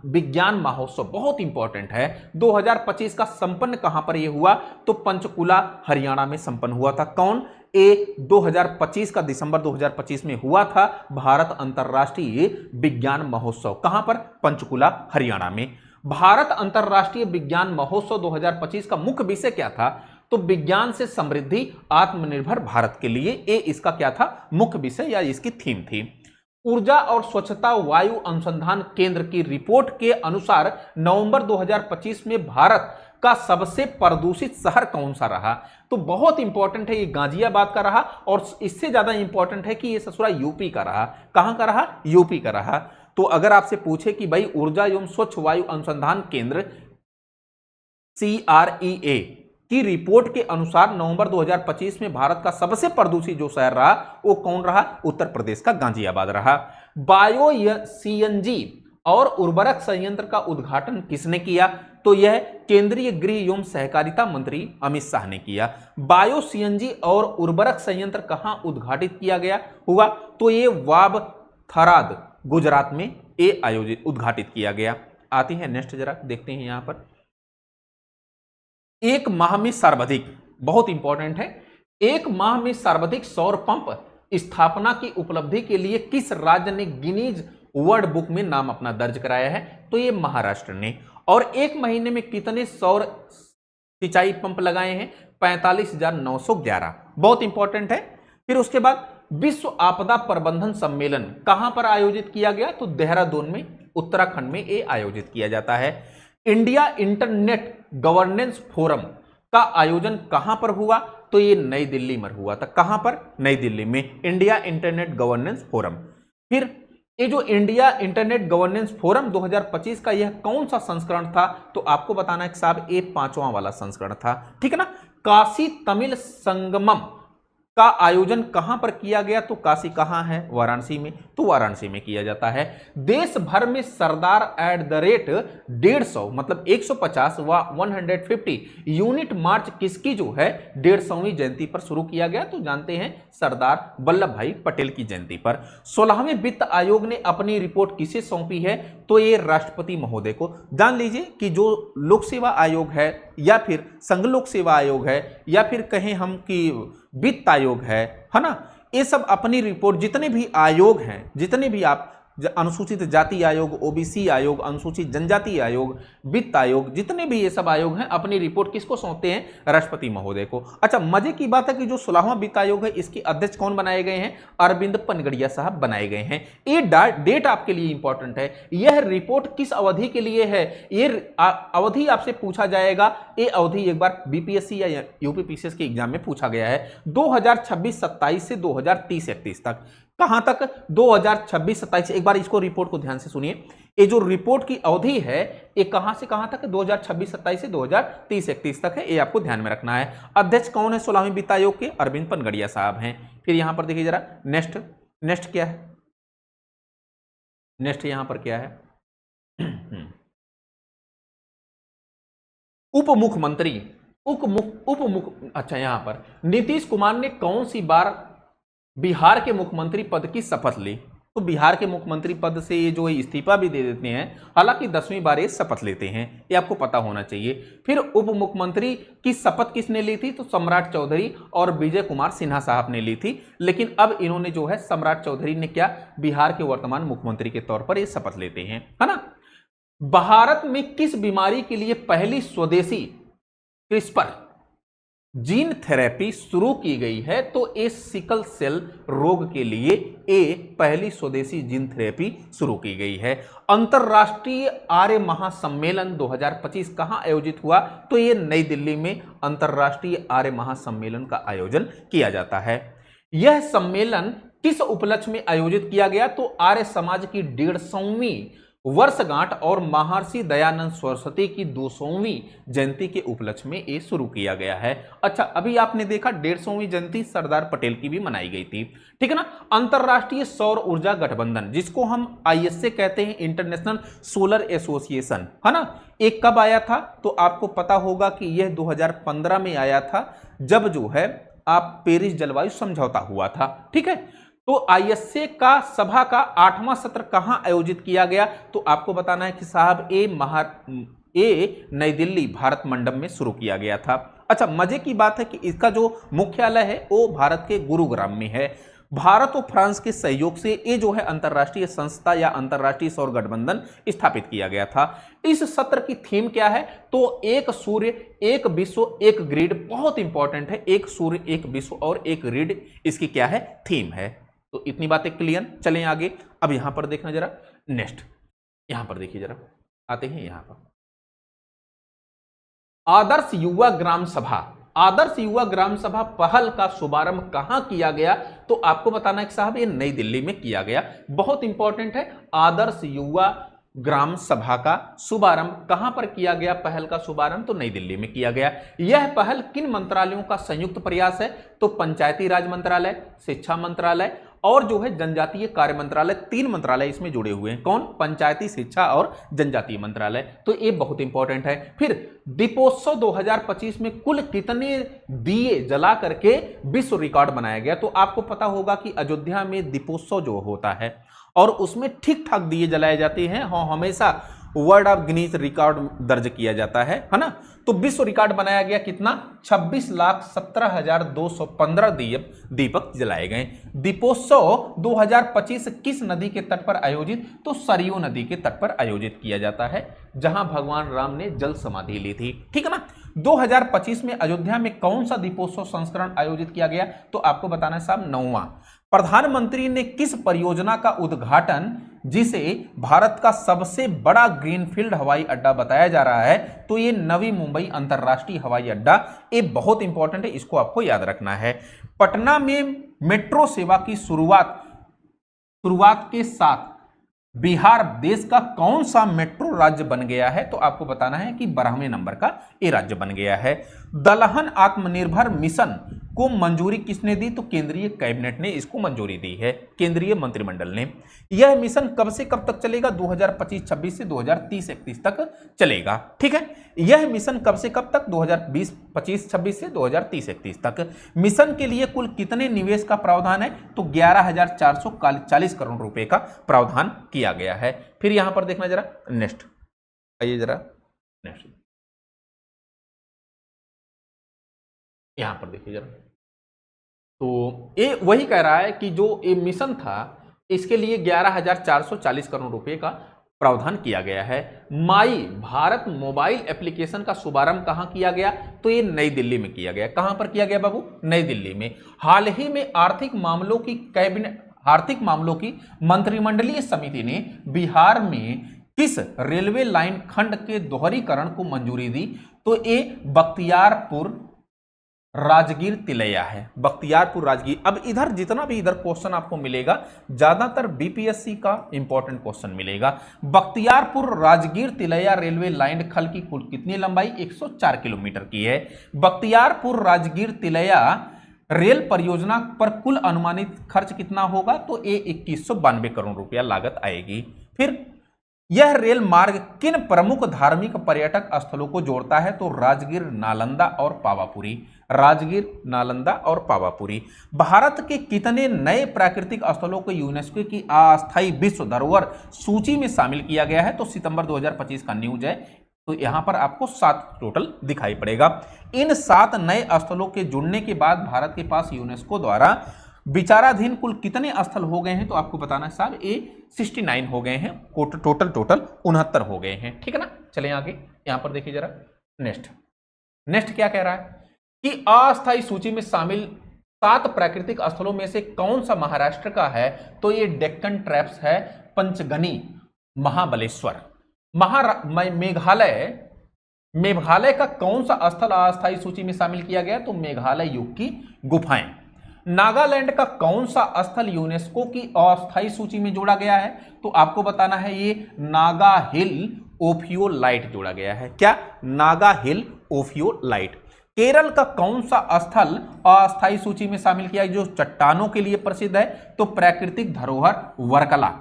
विज्ञान महोत्सव बहुत इंपॉर्टेंट है, 2025 का संपन्न कहां पर यह हुआ? तो पंचकुला हरियाणा में संपन्न हुआ था। कौन? 2025 का दिसंबर 2025 में हुआ था भारत अंतरराष्ट्रीय विज्ञान महोत्सव। कहां पर? पंचकुला हरियाणा में। भारत अंतरराष्ट्रीय विज्ञान महोत्सव 2025 का मुख्य विषय क्या था? तो विज्ञान से समृद्धि आत्मनिर्भर भारत के लिए, ये इसका क्या था? मुख्य विषय या इसकी थीम थी। ऊर्जा और स्वच्छता वायु अनुसंधान केंद्र की रिपोर्ट के अनुसार नवंबर 2025 में भारत का सबसे प्रदूषित शहर कौन सा रहा? तो बहुत इंपॉर्टेंट है, ये गाजियाबाद का रहा। और इससे ज्यादा इंपॉर्टेंट है कि ये ससुरा यूपी का रहा। कहां का रहा? यूपी का रहा। तो अगर आपसे पूछे कि भाई ऊर्जा एवं स्वच्छ वायु अनुसंधान केंद्र CREA की रिपोर्ट के अनुसार नवंबर 2025 में भारत का सबसे प्रदूषित जो शहर रहा वो कौन रहा? उत्तर प्रदेश का गाजियाबाद रहा। बायो CNG और उर्वरक संयंत्र का उद्घाटन किसने किया? तो यह केंद्रीय गृह एवं सहकारिता मंत्री अमित शाह ने किया। बायो CNG और उर्वरक संयंत्र कहां उद्घाटित किया गया हुआ? तो ये वाब थराद गुजरात में ये आयोजित उद्घाटित किया गया। आती है नेक्स्ट, जरा देखते हैं यहां पर। एक माह में सर्वाधिक, बहुत इंपॉर्टेंट है, एक माह में सर्वाधिक सौर पंप स्थापना की उपलब्धि के लिए किस राज्य ने गिनीज वर्ल्ड बुक में नाम अपना दर्ज कराया है? तो ये महाराष्ट्र ने। और एक महीने में कितने सौर सिंचाई पंप लगाए हैं? 45,911, बहुत इंपॉर्टेंट है। फिर उसके बाद विश्व आपदा प्रबंधन सम्मेलन कहां पर आयोजित किया गया? तो देहरादून में, उत्तराखंड में ये आयोजित किया जाता है। इंडिया इंटरनेट गवर्नेंस फोरम का आयोजन कहां पर हुआ? तो ये नई दिल्ली में हुआ था। कहां पर? नई दिल्ली में, इंडिया इंटरनेट गवर्नेंस फोरम। फिर ये जो इंडिया इंटरनेट गवर्नेंस फोरम 2025 का यह कौन सा संस्करण था? तो आपको बताना है कि साहब ये 5वां वाला संस्करण था। ठीक है ना। काशी तमिल संगमम का आयोजन कहां पर किया गया? तो काशी कहां है? वाराणसी में। तो वाराणसी में किया जाता है। देश भर में सरदार @ 150 मतलब 150 व 150 यूनिट मार्च किसकी जो है 150वीं जयंती पर शुरू किया गया? तो जानते हैं सरदार वल्लभ भाई पटेल की जयंती पर। 16वें वित्त आयोग ने अपनी रिपोर्ट किसे सौंपी है? तो ये राष्ट्रपति महोदय को। जान लीजिए कि जो लोक सेवा आयोग है या फिर संघ लोक सेवा आयोग है या फिर कहें हम कि वित्त आयोग है ना, ये सब अपनी रिपोर्ट, जितने भी आयोग हैं, जितने भी आप अनुसूचित जाति आयोग, ओबीसी आयोग, अनुसूचित जनजाति आयोग, वित्त आयोग, जितने भी ये सब आयोग हैं अपनी रिपोर्ट किसको सौंपते हैं? राष्ट्रपति महोदय को। अच्छा, मजे की बात है कि जो 16वां वित्त आयोग है इसके अध्यक्ष कौन बनाए गए हैं? अरविंद पनगड़िया साहब बनाए गए हैं। ये डेट आपके लिए इंपॉर्टेंट है। यह रिपोर्ट किस अवधि के लिए है? ये अवधि आपसे पूछा जाएगा। ये अवधि एक बार बीपीएससी या यूपीपीसीएस के एग्जाम में पूछा गया है। 2026-27 से 2030-31 तक। कहां तक? 2026-27। एक बार इसको रिपोर्ट को ध्यान से सुनिए। ये जो रिपोर्ट की अवधि है ये कहां से कहां तक है? 2026-27 से 2030-31 तक है। ये आपको ध्यान में रखना है। अध्यक्ष कौन है 16वें वित्त आयोग के? अरविंद पनगड़िया साहब हैं। फिर यहां पर देखिए जरा नेक्स्ट क्या है? नेक्स्ट यहां पर क्या है? उप मुख्यमंत्री अच्छा, यहां पर नीतीश कुमार ने कौन सी बार बिहार के मुख्यमंत्री पद की शपथ ली? तो बिहार के मुख्यमंत्री पद से ये जो है इस्तीफा भी दे देते हैं, हालांकि 10वीं बार ये शपथ लेते हैं, ये आपको पता होना चाहिए। फिर उप मुख्यमंत्री की शपथ किसने ली थी? तो सम्राट चौधरी और विजय कुमार सिन्हा साहब ने ली थी। लेकिन अब इन्होंने जो है सम्राट चौधरी ने क्या, बिहार के वर्तमान मुख्यमंत्री के तौर पर ये शपथ लेते हैं, है ना। भारत में किस बीमारी के लिए पहली स्वदेशी क्रिस्पर जीन थेरेपी शुरू की गई है? तो ये सिकल सेल रोग के लिए ये पहली स्वदेशी जीन थेरेपी शुरू की गई है। अंतरराष्ट्रीय आर्य महासम्मेलन 2025 कहां आयोजित हुआ? तो ये नई दिल्ली में अंतरराष्ट्रीय आर्य महासम्मेलन का आयोजन किया जाता है। यह सम्मेलन किस उपलक्ष्य में आयोजित किया गया? तो आर्य समाज की 150वीं वर्षगांठ और महर्षि दयानंद सरस्वती की 200वीं जयंती के उपलक्ष्य में ये शुरू किया गया है। अच्छा, अभी आपने देखा 150वीं जयंती सरदार पटेल की भी मनाई गई थी, ठीक है ना। अंतरराष्ट्रीय सौर ऊर्जा गठबंधन, जिसको हम ISA कहते हैं, इंटरनेशनल सोलर एसोसिएशन, है ना, एक कब आया था? तो आपको पता होगा कि यह 2015 में आया था, जब जो है आप पेरिस जलवायु समझौता हुआ था, ठीक है। तो ISA का सभा का 8वां सत्र कहां आयोजित किया गया? तो आपको बताना है कि साहब ये नई दिल्ली भारत मंडप में शुरू किया गया था। अच्छा, मजे की बात है कि इसका जो मुख्यालय है वो भारत के गुरुग्राम में है। भारत और फ्रांस के सहयोग से ये जो है अंतरराष्ट्रीय संस्था या अंतरराष्ट्रीय सौर गठबंधन स्थापित किया गया था। इस सत्र की थीम क्या है? तो एक सूर्य, एक विश्व, एक ग्रिड, बहुत इंपॉर्टेंट है, एक सूर्य, एक विश्व और एक ग्रिड, इसकी क्या है? थीम है। तो इतनी बातें क्लियर। चलें आगे। अब यहां पर देखना जरा नेक्स्ट, यहां पर देखिए जरा, आते हैं यहां पर आदर्श युवा ग्राम सभा। आदर्श युवा ग्राम सभा पहल का शुभारंभ कहां किया गया? तो आपको बताना है कि साहब ये नई दिल्ली में किया गया। बहुत इंपॉर्टेंट है, आदर्श युवा ग्राम सभा का शुभारंभ कहां पर किया गया? पहल का शुभारंभ तो नई दिल्ली में किया गया। यह पहल किन मंत्रालयों का संयुक्त प्रयास है? तो पंचायती राज मंत्रालय, शिक्षा मंत्रालय और जो है जनजातीय कार्य मंत्रालय, 3 मंत्रालय इसमें जुड़े हुए हैं। कौन? पंचायती, शिक्षा और जनजातीय मंत्रालय। तो ये बहुत इंपॉर्टेंट है। फिर दीपोत्सव 2025 में कुल कितने दिए जला करके विश्व रिकॉर्ड बनाया गया? तो आपको पता होगा कि अयोध्या में दीपोत्सव जो होता है और उसमें ठीक ठाक दिए जलाए जाते हैं, हाँ, हमेशा वर्ल्ड ऑफ गिनीज रिकॉर्ड दर्ज किया जाता है ना। तो विश्व रिकॉर्ड बनाया गया कितना? 26,17,215 दीपक जलाए गए। दीपोत्सव 2025 किस नदी के तट पर आयोजित? तो सरयू नदी के तट पर आयोजित किया जाता है, जहां भगवान राम ने जल समाधि ली थी, ठीक है ना। 2025 में अयोध्या में कौन सा दीपोत्सव संस्करण आयोजित किया गया? तो आपको बताना है साहब 9वां। प्रधानमंत्री ने किस परियोजना का उद्घाटन, जिसे भारत का सबसे बड़ा ग्रीनफील्ड हवाई अड्डा बताया जा रहा है? तो ये नवी मुंबई अंतरराष्ट्रीय हवाई अड्डा, ये बहुत इंपॉर्टेंट है, इसको आपको याद रखना है। पटना में मेट्रो सेवा की शुरुआत के साथ बिहार देश का कौन सा मेट्रो राज्य बन गया है? तो आपको बताना है कि 12वें नंबर का ये राज्य बन गया है। दलहन आत्मनिर्भर मिशन को मंजूरी किसने दी? तो केंद्रीय कैबिनेट ने इसको मंजूरी दी है, केंद्रीय मंत्रिमंडल ने। यह मिशन कब से कब तक चलेगा? 2025-26 से 2030-31 तक चलेगा, ठीक है। यह मिशन कब से कब तक? 2025-26 से 2030-31 तक। मिशन के लिए कुल कितने निवेश का प्रावधान है? तो 11,440 करोड़ रुपए का प्रावधान किया गया है। फिर यहां पर देखना जरा नेक्स्ट, आइए जरा नेक्स्ट, यहां पर देखिए जरा। तो ये वही कह रहा है कि जो ये मिशन था, इसके लिए 11,440 करोड़ रुपए का प्रावधान किया गया है। माई भारत मोबाइल एप्लीकेशन का शुभारंभ कहां किया गया? तो ये नई दिल्ली में किया गया। कहां पर किया गया बाबू? नई दिल्ली में। हाल ही में आर्थिक मामलों की मंत्रिमंडलीय समिति ने बिहार में किस रेलवे लाइन खंड के दोहरीकरण को मंजूरी दी? तो ये बख्तियारपुर राजगीर तिलैया है, बख्तियारपुर राजगीर। अब इधर जितना भी इधर क्वेश्चन आपको मिलेगा, ज्यादातर बीपीएससी का इंपॉर्टेंट क्वेश्चन मिलेगा। बख्तियारपुर राजगीर तिलैया रेलवे लाइन खल की कुल कितनी लंबाई? 104 किलोमीटर की है। बख्तियारपुर राजगीर तिलैया रेल परियोजना पर कुल अनुमानित खर्च कितना होगा? तो ये 2192 करोड़ रुपया लागत आएगी। फिर यह रेल मार्ग किन प्रमुख धार्मिक पर्यटक स्थलों को जोड़ता है? तो राजगीर, नालंदा और पावापुरी। राजगीर, नालंदा और पावापुरी। भारत के कितने नए प्राकृतिक स्थलों को यूनेस्को की अस्थायी विश्व धरोहर सूची में शामिल किया गया है? तो सितंबर 2025 का न्यूज है, तो यहां पर आपको 7 टोटल दिखाई पड़ेगा। इन 7 नए स्थलों के जुड़ने के बाद भारत के पास यूनेस्को द्वारा विचाराधीन कुल कितने स्थल हो गए हैं? तो आपको बताना है साहब ये 69 हो गए हैं, टोटल 69 हो गए हैं, ठीक है ना। चलें आगे, यहां पर देखिए जरा नेक्स्ट क्या कह रहा है कि अस्थायी सूची में शामिल 7 प्राकृतिक स्थलों में से कौन सा महाराष्ट्र का है? तो ये डेक्कन ट्रैप्स है, पंचगनी, महाबलेश्वर। मेघालय का कौन सा स्थल अस्थायी सूची में शामिल किया गया? तो मेघालय युग की गुफाएं। नागालैंड का कौन सा स्थल यूनेस्को की अस्थायी सूची में जोड़ा गया है? तो आपको बताना है ये नागा हिल ओफियोलाइट जोड़ा गया है। क्या? नागा हिल ओफियोलाइट। केरल का कौन सा स्थल अस्थायी सूची में शामिल किया है जो चट्टानों के लिए प्रसिद्ध है? तो प्राकृतिक धरोहर वर्कला।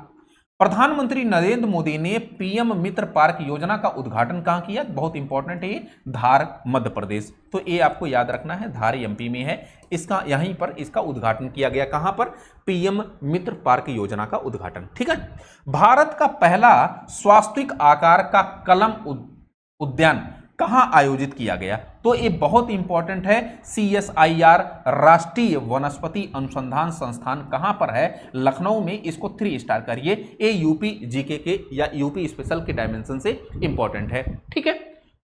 प्रधानमंत्री नरेंद्र मोदी ने पीएम मित्र पार्क योजना का उद्घाटन कहां किया? बहुत इंपॉर्टेंट है ये, धार मध्य प्रदेश। तो ये आपको याद रखना है, धार एमपी में है, इसका यहीं पर इसका उद्घाटन किया गया। कहां पर? पीएम मित्र पार्क योजना का उद्घाटन। ठीक है। भारत का पहला स्वास्थ्यिक आकार का कलम उद्यान कहां आयोजित किया गया? तो ये बहुत इंपॉर्टेंट है, CSIR राष्ट्रीय वनस्पति अनुसंधान संस्थान कहां पर है? लखनऊ में। इसको 3 स्टार करिए, ये यूपी जीके के या यूपी स्पेशल के डायमेंशन से इंपॉर्टेंट है। ठीक है।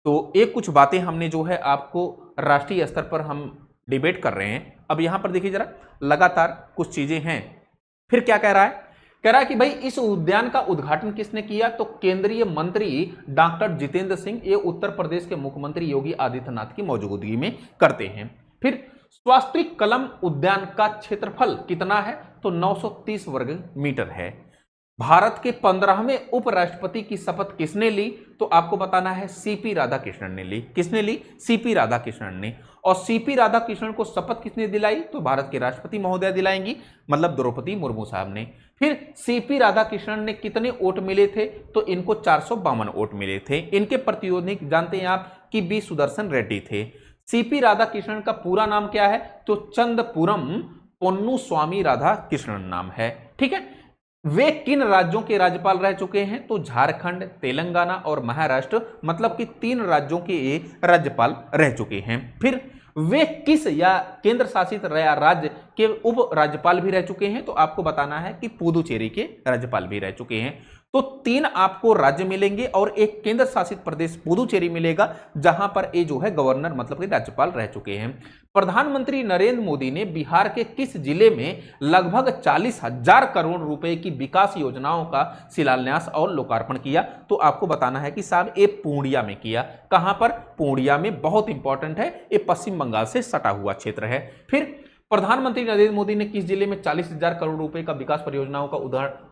तो ये कुछ बातें हमने जो है आपको राष्ट्रीय स्तर पर हम डिबेट कर रहे हैं। अब यहां पर देखिए जरा, लगातार कुछ चीजें हैं। फिर क्या कह रहा है? कह रहा है कि भाई इस उद्यान का उद्घाटन किसने किया? तो केंद्रीय मंत्री डॉक्टर जितेंद्र सिंह, ये उत्तर प्रदेश के मुख्यमंत्री योगी आदित्यनाथ की मौजूदगी में करते हैं। फिर स्वास्थ्यिक कलम उद्यान का क्षेत्रफल कितना है? तो 930 वर्ग मीटर है। भारत के 15वें उपराष्ट्रपति की शपथ किसने ली? तो आपको बताना है सीपी राधाकृष्णन ने ली। किसने ली? सीपी राधाकृष्णन ने। और सीपी राधाकृष्णन को शपथ किसने दिलाई? तो भारत के राष्ट्रपति महोदय दिलाएंगी, मतलब द्रौपदी मुर्मू साहब ने। फिर सीपी राधाकृष्णन ने कितने वोट मिले थे? तो इनको 452 वोट मिले थे। इनके प्रतिद्वंदी जानते हैं आप कि बी सुदर्शन रेड्डी थे। सीपी राधाकृष्णन का पूरा नाम क्या है? तो चंदपुरम पोन्नुस्वामी राधाकृष्णन नाम है। ठीक है। वे किन राज्यों के राज्यपाल रह चुके हैं? तो झारखंड, तेलंगाना और महाराष्ट्र, मतलब कि 3 राज्यों के ये राज्यपाल रह चुके हैं। फिर वे किस या केंद्र शासित राज्य के उप राज्यपाल भी रह चुके हैं? तो आपको बताना है कि पुदुचेरी के राज्यपाल भी रह चुके हैं। तो 3 आपको राज्य मिलेंगे और एक केंद्र शासित प्रदेश पुदुचेरी मिलेगा, जहां पर ये जो है गवर्नर मतलब कि राज्यपाल रह चुके हैं। प्रधानमंत्री नरेंद्र मोदी ने बिहार के किस जिले में लगभग 40,000 करोड़ रुपए की विकास योजनाओं का शिलान्यास और लोकार्पण किया? तो आपको बताना है कि साहब ये पूर्णिया में किया। कहां पर? पूर्णिया में। बहुत इंपॉर्टेंट है, ये पश्चिम बंगाल से सटा हुआ क्षेत्र है। फिर प्रधानमंत्री नरेंद्र मोदी ने किस जिले में 40,000 करोड़ रुपए का विकास परियोजनाओं का उदाहरण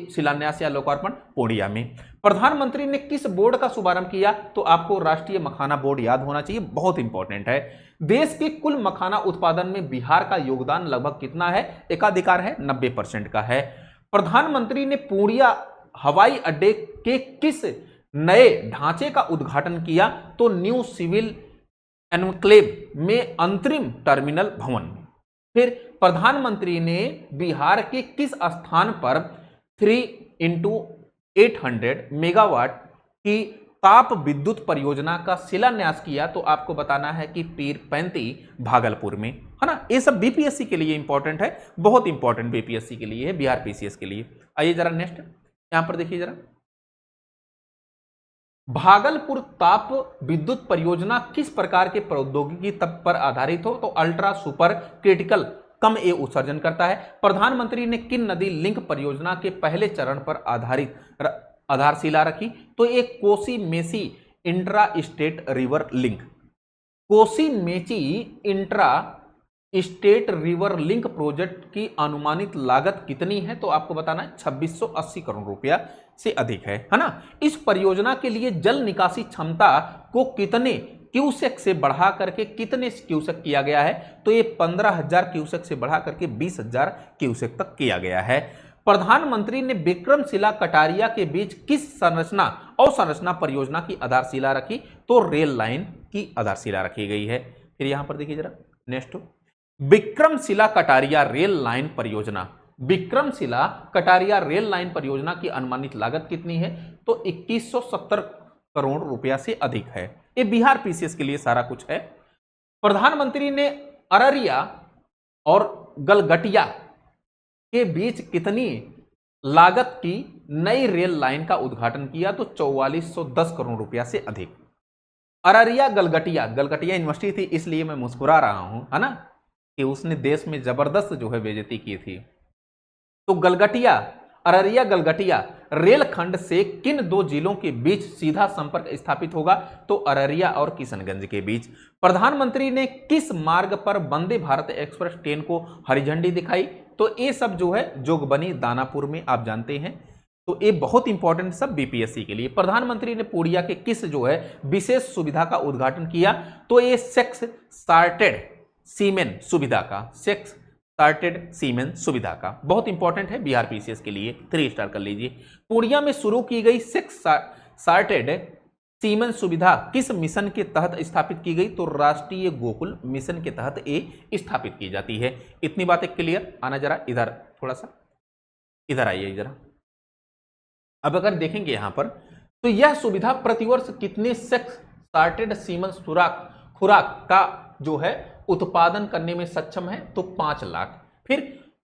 शिलान्यास या लोकार्पण? पूर्णिया में। प्रधानमंत्री ने किस बोर्ड का शुभारंभ किया? तो आपको राष्ट्रीय मखाना बोर्ड याद होना चाहिए, बहुत इंपॉर्टेंट है। देश के कुल मखाना उत्पादन में बिहार का योगदान लगभग कितना है? एकाधिकार है, 90% का है। प्रधानमंत्री ने पूर्णिया हवाई अड्डे के किस नए ढांचे का उद्घाटन किया? तो न्यू सिविल एनक्लेव में अंतरिम टर्मिनल भवन में। फिर प्रधानमंत्री ने बिहार के किस स्थान पर 3x800 मेगावाट की ताप विद्युत परियोजना का शिलान्यास किया? तो आपको बताना है कि पीरपैंती भागलपुर में, है ना। ये सब बीपीएससी के लिए इंपॉर्टेंट है, बहुत इंपॉर्टेंट बीपीएससी के लिए है, बिहार पीसीएस के लिए। आइए जरा नेक्स्ट यहां पर देखिए जरा, भागलपुर ताप विद्युत परियोजना किस प्रकार के प्रौद्योगिकी तत्व पर आधारित हो? तो अल्ट्रा सुपर क्रिटिकल कम ए उत्सर्जन करता है। प्रधानमंत्री ने किन नदी लिंक परियोजना के पहले चरण पर आधारशिला रखी? तो एक Kosi Mechi intra state river link. Kosi Mechi intra state river link project की अनुमानित लागत कितनी है? तो आपको बताना है 2680 करोड़ रुपया से अधिक है ना। इस परियोजना के लिए जल निकासी क्षमता को कितने क्यूसेक से बढ़ा करके कितने क्यूसेक किया गया है? तो ये 15,000 क्यूसेक से बढ़ा करके 20,000 क्यूसेक तक किया गया है। प्रधानमंत्री ने विक्रमशिला कटारिया के बीच किस संरचना और संरचना परियोजना की आधारशिला रखी? तो रेल लाइन की आधारशिला रखी गई है। फिर यहां पर देखिए जरा next, Vikramshila Kataria rail line परियोजना। विक्रमशिला कटारिया रेल लाइन परियोजना की अनुमानित लागत कितनी है? तो 2170 करोड़ रुपया से अधिक है। ये बिहार पीसीएस के लिए सारा कुछ है। प्रधानमंत्री ने अररिया और गलगटिया के बीच कितनी लागत की नई रेल लाइन का उद्घाटन किया? तो 4410 करोड़ रुपया से अधिक। अररिया गलगटिया, गलगटिया यूनिवर्सिटी थी इसलिए मैं मुस्कुरा रहा हूं, है ना, कि उसने देश में जबरदस्त जो है बेइज्जती की थी। तो गलगटिया अररिया गलगटिया रेलखंड से किन दो जिलों के बीच सीधा संपर्क स्थापित होगा? तो अररिया और किशनगंज के बीच। प्रधानमंत्री ने किस मार्ग पर वंदे भारत एक्सप्रेस ट्रेन को हरी झंडी दिखाई? तो ये सब जो है जोगबनी दानापुर में आप जानते हैं। तो ये बहुत इंपॉर्टेंट सब बीपीएससी के लिए। प्रधानमंत्री ने पूर्णिया के किस जो है विशेष सुविधा का उद्घाटन किया? तो ये सेक्स सार्टेड सीमेन सुविधा का, सेक्स सार्टेड सीमेन सुविधा का, बहुत इंपॉर्टेंट है बिहार पीसीएस के लिए, 3 स्टार कर लीजिए। पूर्णिया में शुरू की गई सेक्स सार्टेड सीमेन सुविधा किस मिशन के तहत स्थापित की गई? तो राष्ट्रीय गोकुल मिशन के तहत ये स्थापित की जाती है। इतनी बातें क्लियर? आना जरा इधर, थोड़ा सा इधर आइए जरा। अब अगर देखेंगे यहां पर, तो यह सुविधा प्रतिवर्ष कितने सेक्स सार्टेड सीमेन खुराक का जो है उत्पादन करने में सक्षम है? तो 5 लाख। फिर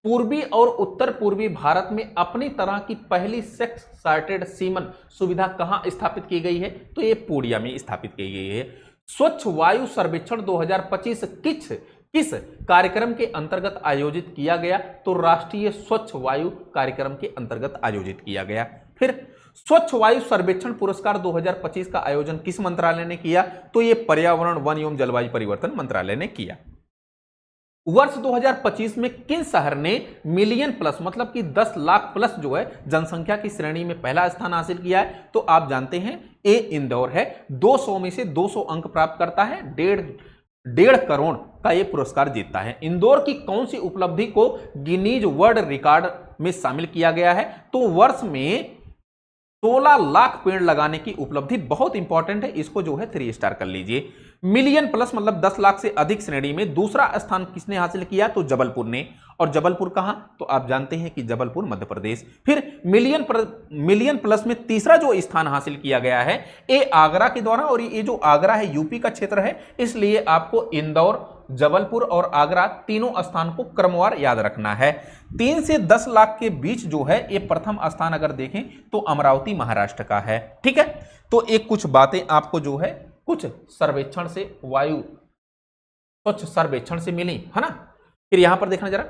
पूर्वी और उत्तर पूर्वी भारत में अपनी तरह की पहली सेक्स सार्टेड सीमेन सुविधा कहां स्थापित की गई है? तो ये पूर्णिया में स्थापित की गई है। स्वच्छ वायु सर्वेक्षण 2025 किस कार्यक्रम के अंतर्गत आयोजित किया गया? तो राष्ट्रीय स्वच्छ वायु कार्यक्रम के अंतर्गत आयोजित किया गया। फिर स्वच्छ वायु सर्वेक्षण पुरस्कार 2025 का आयोजन किस मंत्रालय ने किया? तो यह पर्यावरण वन एवं जलवायु परिवर्तन मंत्रालय ने किया। वर्ष 2025 में किन शहर ने मिलियन प्लस मतलब कि 10 लाख प्लस जो है जनसंख्या की श्रेणी में पहला स्थान हासिल किया है? तो आप जानते हैं ए इंदौर है। 200 में से 200 अंक प्राप्त करता है, 1.5 करोड़ का यह पुरस्कार जीतता है। इंदौर की कौन सी उपलब्धि को गिनीज वर्ल्ड रिकॉर्ड में शामिल किया गया है? तो वर्ष में 16 लाख पेड़ लगाने की उपलब्धि, बहुत इंपॉर्टेंट है, इसको जो है 3 स्टार कर लीजिए। मिलियन प्लस मतलब 10 लाख से अधिक श्रेणी में दूसरा स्थान किसने हासिल किया? तो जबलपुर ने। और जबलपुर कहां? तो आप जानते हैं कि जबलपुर मध्य प्रदेश। फिर मिलियन प्लस में तीसरा जो स्थान हासिल किया गया है ये आगरा के द्वारा, और ये जो आगरा है यूपी का क्षेत्र है, इसलिए आपको इंदौर, जबलपुर और आगरा तीनों स्थान को क्रमवार याद रखना है। 3 से 10 लाख के बीच जो है ये प्रथम स्थान अगर देखें तो अमरावती महाराष्ट्र का है। ठीक है, तो एक कुछ बातें आपको जो है कुछ सर्वेक्षण से, वायु स्वच्छ सर्वेक्षण से मिली है ना। फिर यहां पर देखना जरा,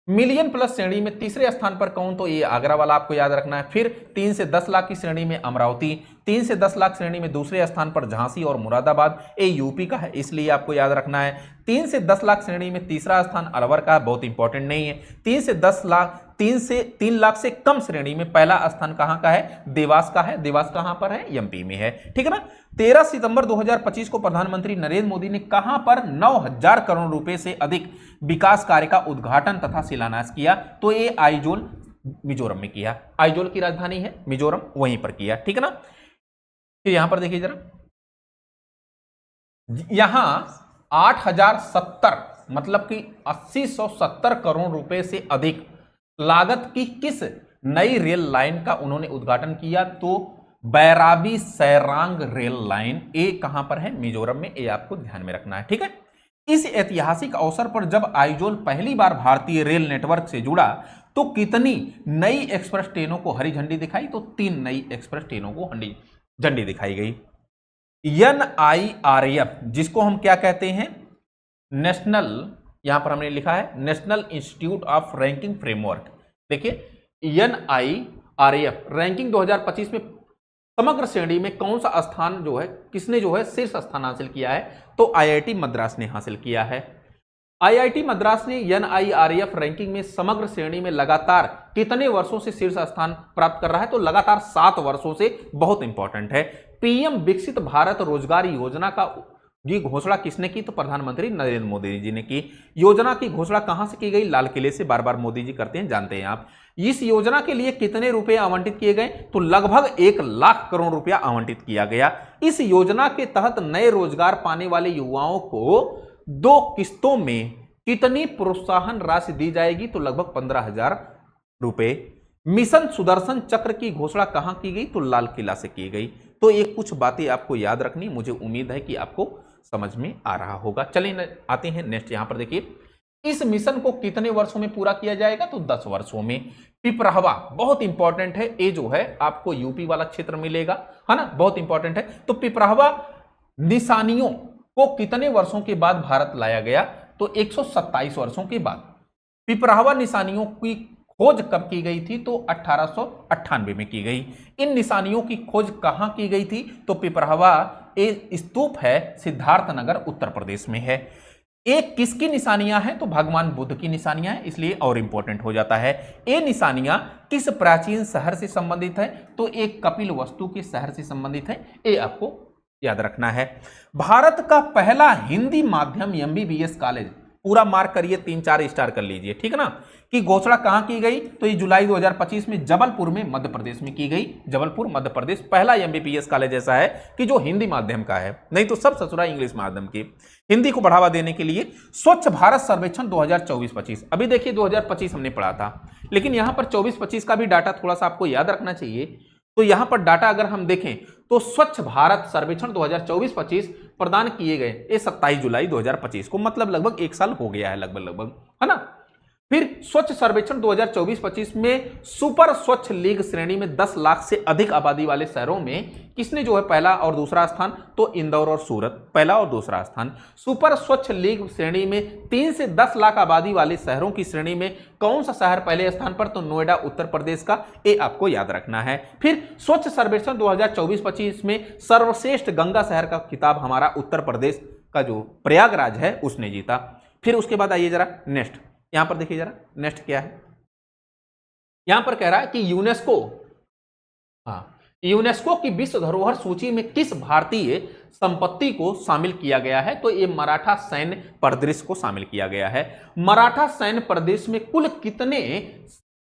मिलियन प्लस श्रेणी में तीसरे स्थान पर कौन? तो ये आगरा वाला आपको याद रखना है। फिर 3 से 10 लाख की श्रेणी में अमरावती, 3 से 10 लाख श्रेणी में दूसरे स्थान पर झांसी और मुरादाबाद, ये यूपी का है इसलिए आपको याद रखना है। 3 से 10 लाख श्रेणी में तीसरा स्थान अलवर का, बहुत इंपॉर्टेंट नहीं है। 3 लाख से कम श्रेणी में पहला स्थान कहां का है? देवास का है। देवास कहां पर है? एमपी में है। ठीक है ना। 13 सितंबर 2025 को प्रधानमंत्री नरेंद्र मोदी ने कहां पर 9,000 करोड़ रुपए से अधिक विकास कार्य का उद्घाटन तथा शिलान्यास किया? तो ये आइजोल मिजोरम में किया। आइजोल की राजधानी है मिजोरम, वहीं पर किया। ठीक है ना। फिर यहां पर देखिए जरा, यहां 8,070 मतलब कि 8,070 करोड़ रुपए से अधिक लागत की किस नई रेल लाइन का उन्होंने उद्घाटन किया? तो बैराबी सैरांग रेल लाइन। ये कहां पर है? मिजोरम में। ये आपको ध्यान में रखना है। ठीक है। इस ऐतिहासिक अवसर पर जब आइजोल पहली बार भारतीय रेल नेटवर्क से जुड़ा तो कितनी नई एक्सप्रेस ट्रेनों को हरी झंडी दिखाई? तो 3 नई एक्सप्रेस ट्रेनों को हरी झंडी दिखाई गई। NIRF जिसको हम क्या कहते हैं? नेशनल, यहां पर हमने लिखा है national institute of ranking framework. देखिए NIRF रैंकिंग 2025 में समग्र श्रेणी में कौन सा स्थान जो है, किसने जो है शीर्ष स्थान हासिल किया है? तो IIT मद्रास ने हासिल किया है। IIT मद्रास ने NIRF रैंकिंग में समग्र श्रेणी में लगातार कितने वर्षों से शीर्ष स्थान प्राप्त कर रहा है? तो लगातार 7 वर्षों से, बहुत इंपॉर्टेंट है। PM विकसित भारत रोजगार योजना की घोषणा किसने की? तो प्रधानमंत्री नरेंद्र मोदी जी ने की। योजना की घोषणा कहां से की गई? लाल किले से बार बार मोदी जी करते हैं, जानते हैं आप। इस योजना के लिए कितने रुपए आवंटित किए गए? तो लगभग 1 लाख करोड़ रुपया आवंटित किया गया। इस योजना के तहत नए रोजगार पाने वाले युवाओं को 2 किस्तों में कितनी प्रोत्साहन राशि दी जाएगी? तो लगभग 15,000 रुपए। मिशन सुदर्शन चक्र की घोषणा कहां की गई? तो लाल किला से की गई। तो ये कुछ बातें आपको याद रखनी, मुझे उम्मीद है कि आपको समझ में आ रहा होगा। चलिए आते हैं नेक्स्ट। यहां पर देखिए, इस मिशन को कितने वर्षों में पूरा किया जाएगा? तो 10 वर्षों में। पिपरावा बहुत इंपॉर्टेंट है, ये जो है आपको यूपी वाला क्षेत्र मिलेगा, है ना, बहुत इंपॉर्टेंट है। तो पिपरावा निशानियों को कितने वर्षों के बाद भारत लाया गया? तो 127 वर्षों के बाद। पिपरावा निशानियों की खोज कब की गई थी? तो 1898 में की गई। इन निशानियों की खोज कहां की गई थी? तो पिपरहवा स्तूप है, सिद्धार्थनगर उत्तर प्रदेश में है। एक किसकी निशानियां हैं? तो भगवान बुद्ध की निशानियां हैं, इसलिए और इंपॉर्टेंट हो जाता है। ये निशानियां किस प्राचीन शहर से संबंधित है? तो एक कपिल वस्तु के शहर से संबंधित है, ये आपको याद रखना है। भारत का पहला हिंदी माध्यम एमबीबीएस कॉलेज, पूरा मार्क करिए, 3-4 स्टार कर लीजिए, ठीक है ना, कि घोषणा कहां की गई? तो ये जुलाई 2025 में जबलपुर में मध्य प्रदेश में की गई। जबलपुर मध्य प्रदेश पहला एमबीबीएस कॉलेज ऐसा है कि जो हिंदी माध्यम का है, नहीं तो सब ससुरा इंग्लिश माध्यम की। हिंदी को बढ़ावा देने के लिए स्वच्छ भारत सर्वेक्षण 2024-25, अभी देखिए 2025 हमने पढ़ा था, लेकिन यहां पर 24-25 का भी डाटा थोड़ा सा आपको याद रखना चाहिए। तो यहां पर डाटा अगर हम देखें तो स्वच्छ भारत सर्वेक्षण 2024-25 प्रदान किए गए ये 27 जुलाई 2025 को, मतलब लगभग 1 साल हो गया है, लगभग, है ना। फिर स्वच्छ सर्वेक्षण 2024-25 में सुपर स्वच्छ लीग श्रेणी में 10 लाख से अधिक आबादी वाले शहरों में किसने जो है पहला और दूसरा स्थान? तो इंदौर और सूरत पहला और दूसरा स्थान। सुपर स्वच्छ लीग श्रेणी में 3 से 10 लाख आबादी वाले शहरों की श्रेणी में कौन सा शहर पहले स्थान पर? तो नोएडा उत्तर प्रदेश का, ये आपको याद रखना है। फिर स्वच्छ सर्वेक्षण 2024-25 में सर्वश्रेष्ठ गंगा शहर का खिताब हमारा उत्तर प्रदेश का जो प्रयागराज है उसने जीता। फिर उसके बाद आइए जरा नेक्स्ट, यहां पर देखिए जरा नेक्स्ट क्या है। यहां पर कह रहा है कि यूनेस्को की विश्व धरोहर सूची में किस भारतीय संपत्ति को शामिल किया गया है? तो ये मराठा सैन्य परिदृश्य को शामिल किया गया है। मराठा सैन्य परिदृश्य में कुल कितने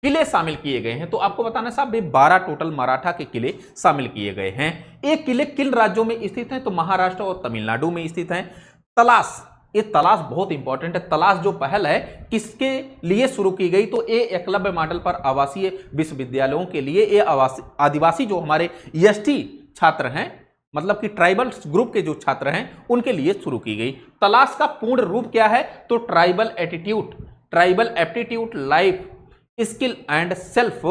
किले शामिल किए गए हैं? तो आपको बताना साहब, 12 टोटल मराठा के किले शामिल किए गए हैं। ये किले किन राज्यों में स्थित हैं? तो महाराष्ट्र और तमिलनाडु में स्थित हैं। तलाश, ये तलाश बहुत इंपॉर्टेंट है। तलाश जो पहल है किसके लिए शुरू की गई? तो ये एकलव्य मॉडल पर आवासीय विश्वविद्यालयों के लिए, ये आदिवासी जो हमारे एसटी छात्र हैं, मतलब कि ट्राइबल ग्रुप के जो छात्र हैं उनके लिए शुरू की गई। तलाश का पूर्ण रूप क्या है? तो tribal aptitude life skill and self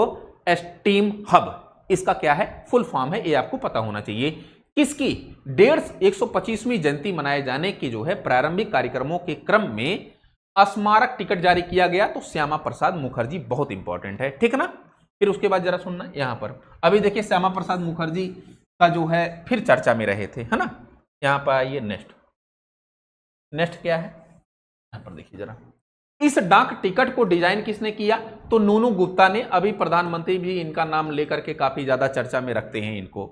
esteem hub, इसका क्या है? फुल फॉर्म है, ये आपको पता होना चाहिए। किसकी 125वीं जयंती मनाए जाने की जो है प्रारंभिक कार्यक्रमों के क्रम में स्मारक टिकट जारी किया गया? तो श्यामा प्रसाद मुखर्जी, बहुत इंपॉर्टेंट है, ठीक है ना। फिर उसके बाद जरा सुनना, यहां पर अभी देखिए श्यामा प्रसाद मुखर्जी का जो है फिर चर्चा में रहे थे, है ना। यहां पर आइए नेक्स्ट क्या है, यहां पर देखिए जरा, इस डाक टिकट को डिजाइन किसने किया? तो नूनू गुप्ता ने। अभी प्रधानमंत्री भी इनका नाम लेकर के काफी ज्यादा चर्चा में रखते हैं इनको,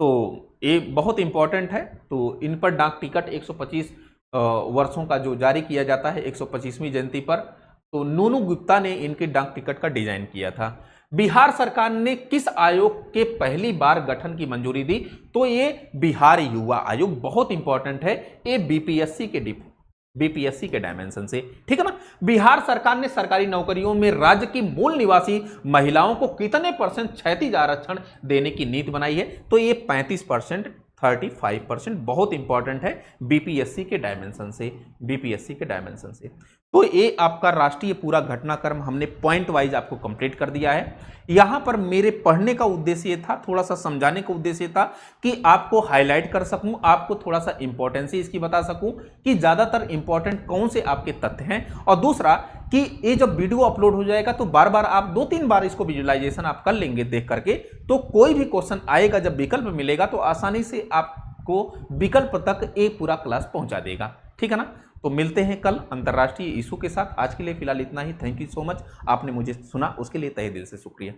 तो ये बहुत इंपॉर्टेंट है। तो इन पर डाक टिकट 125 वर्षों का जो जारी किया जाता है 125वीं जयंती पर, तो नूनू गुप्ता ने इनके डाक टिकट का डिजाइन किया था। बिहार सरकार ने किस आयोग के पहली बार गठन की मंजूरी दी? तो ये बिहार युवा आयोग, बहुत इंपॉर्टेंट है, ये बीपीएससी के डायमेंशन से, ठीक है ना। बिहार सरकार ने सरकारी नौकरियों में राज्य की मूल निवासी महिलाओं को कितने % क्षैतिज आरक्षण देने की नीति बनाई है? तो ये 35%, 35%, बहुत इंपॉर्टेंट है बीपीएससी के डायमेंशन से। तो ये आपका राष्ट्रीय पूरा घटनाक्रम हमने पॉइंट वाइज आपको कंप्लीट कर दिया है। यहां पर मेरे पढ़ने का उद्देश्य था, थोड़ा सा समझाने का उद्देश्य था कि आपको हाईलाइट कर सकूं, आपको थोड़ा सा इंपॉर्टेंस इसकी बता सकूं कि ज्यादातर इंपॉर्टेंट कौन से आपके तथ्य हैं। और दूसरा कि ये जब वीडियो अपलोड हो जाएगा तो बार बार आप 2-3 बार इसको विजुअलाइजेशन आप कर लेंगे देख करके, तो कोई भी क्वेश्चन आएगा, जब विकल्प मिलेगा तो आसानी से आपको विकल्प तक ये पूरा क्लास पहुंचा देगा, ठीक है ना। तो मिलते हैं कल अंतर्राष्ट्रीय इशू के साथ। आज के लिए फिलहाल इतना ही। थैंक यू सो मच, आपने मुझे सुना उसके लिए तहे दिल से शुक्रिया।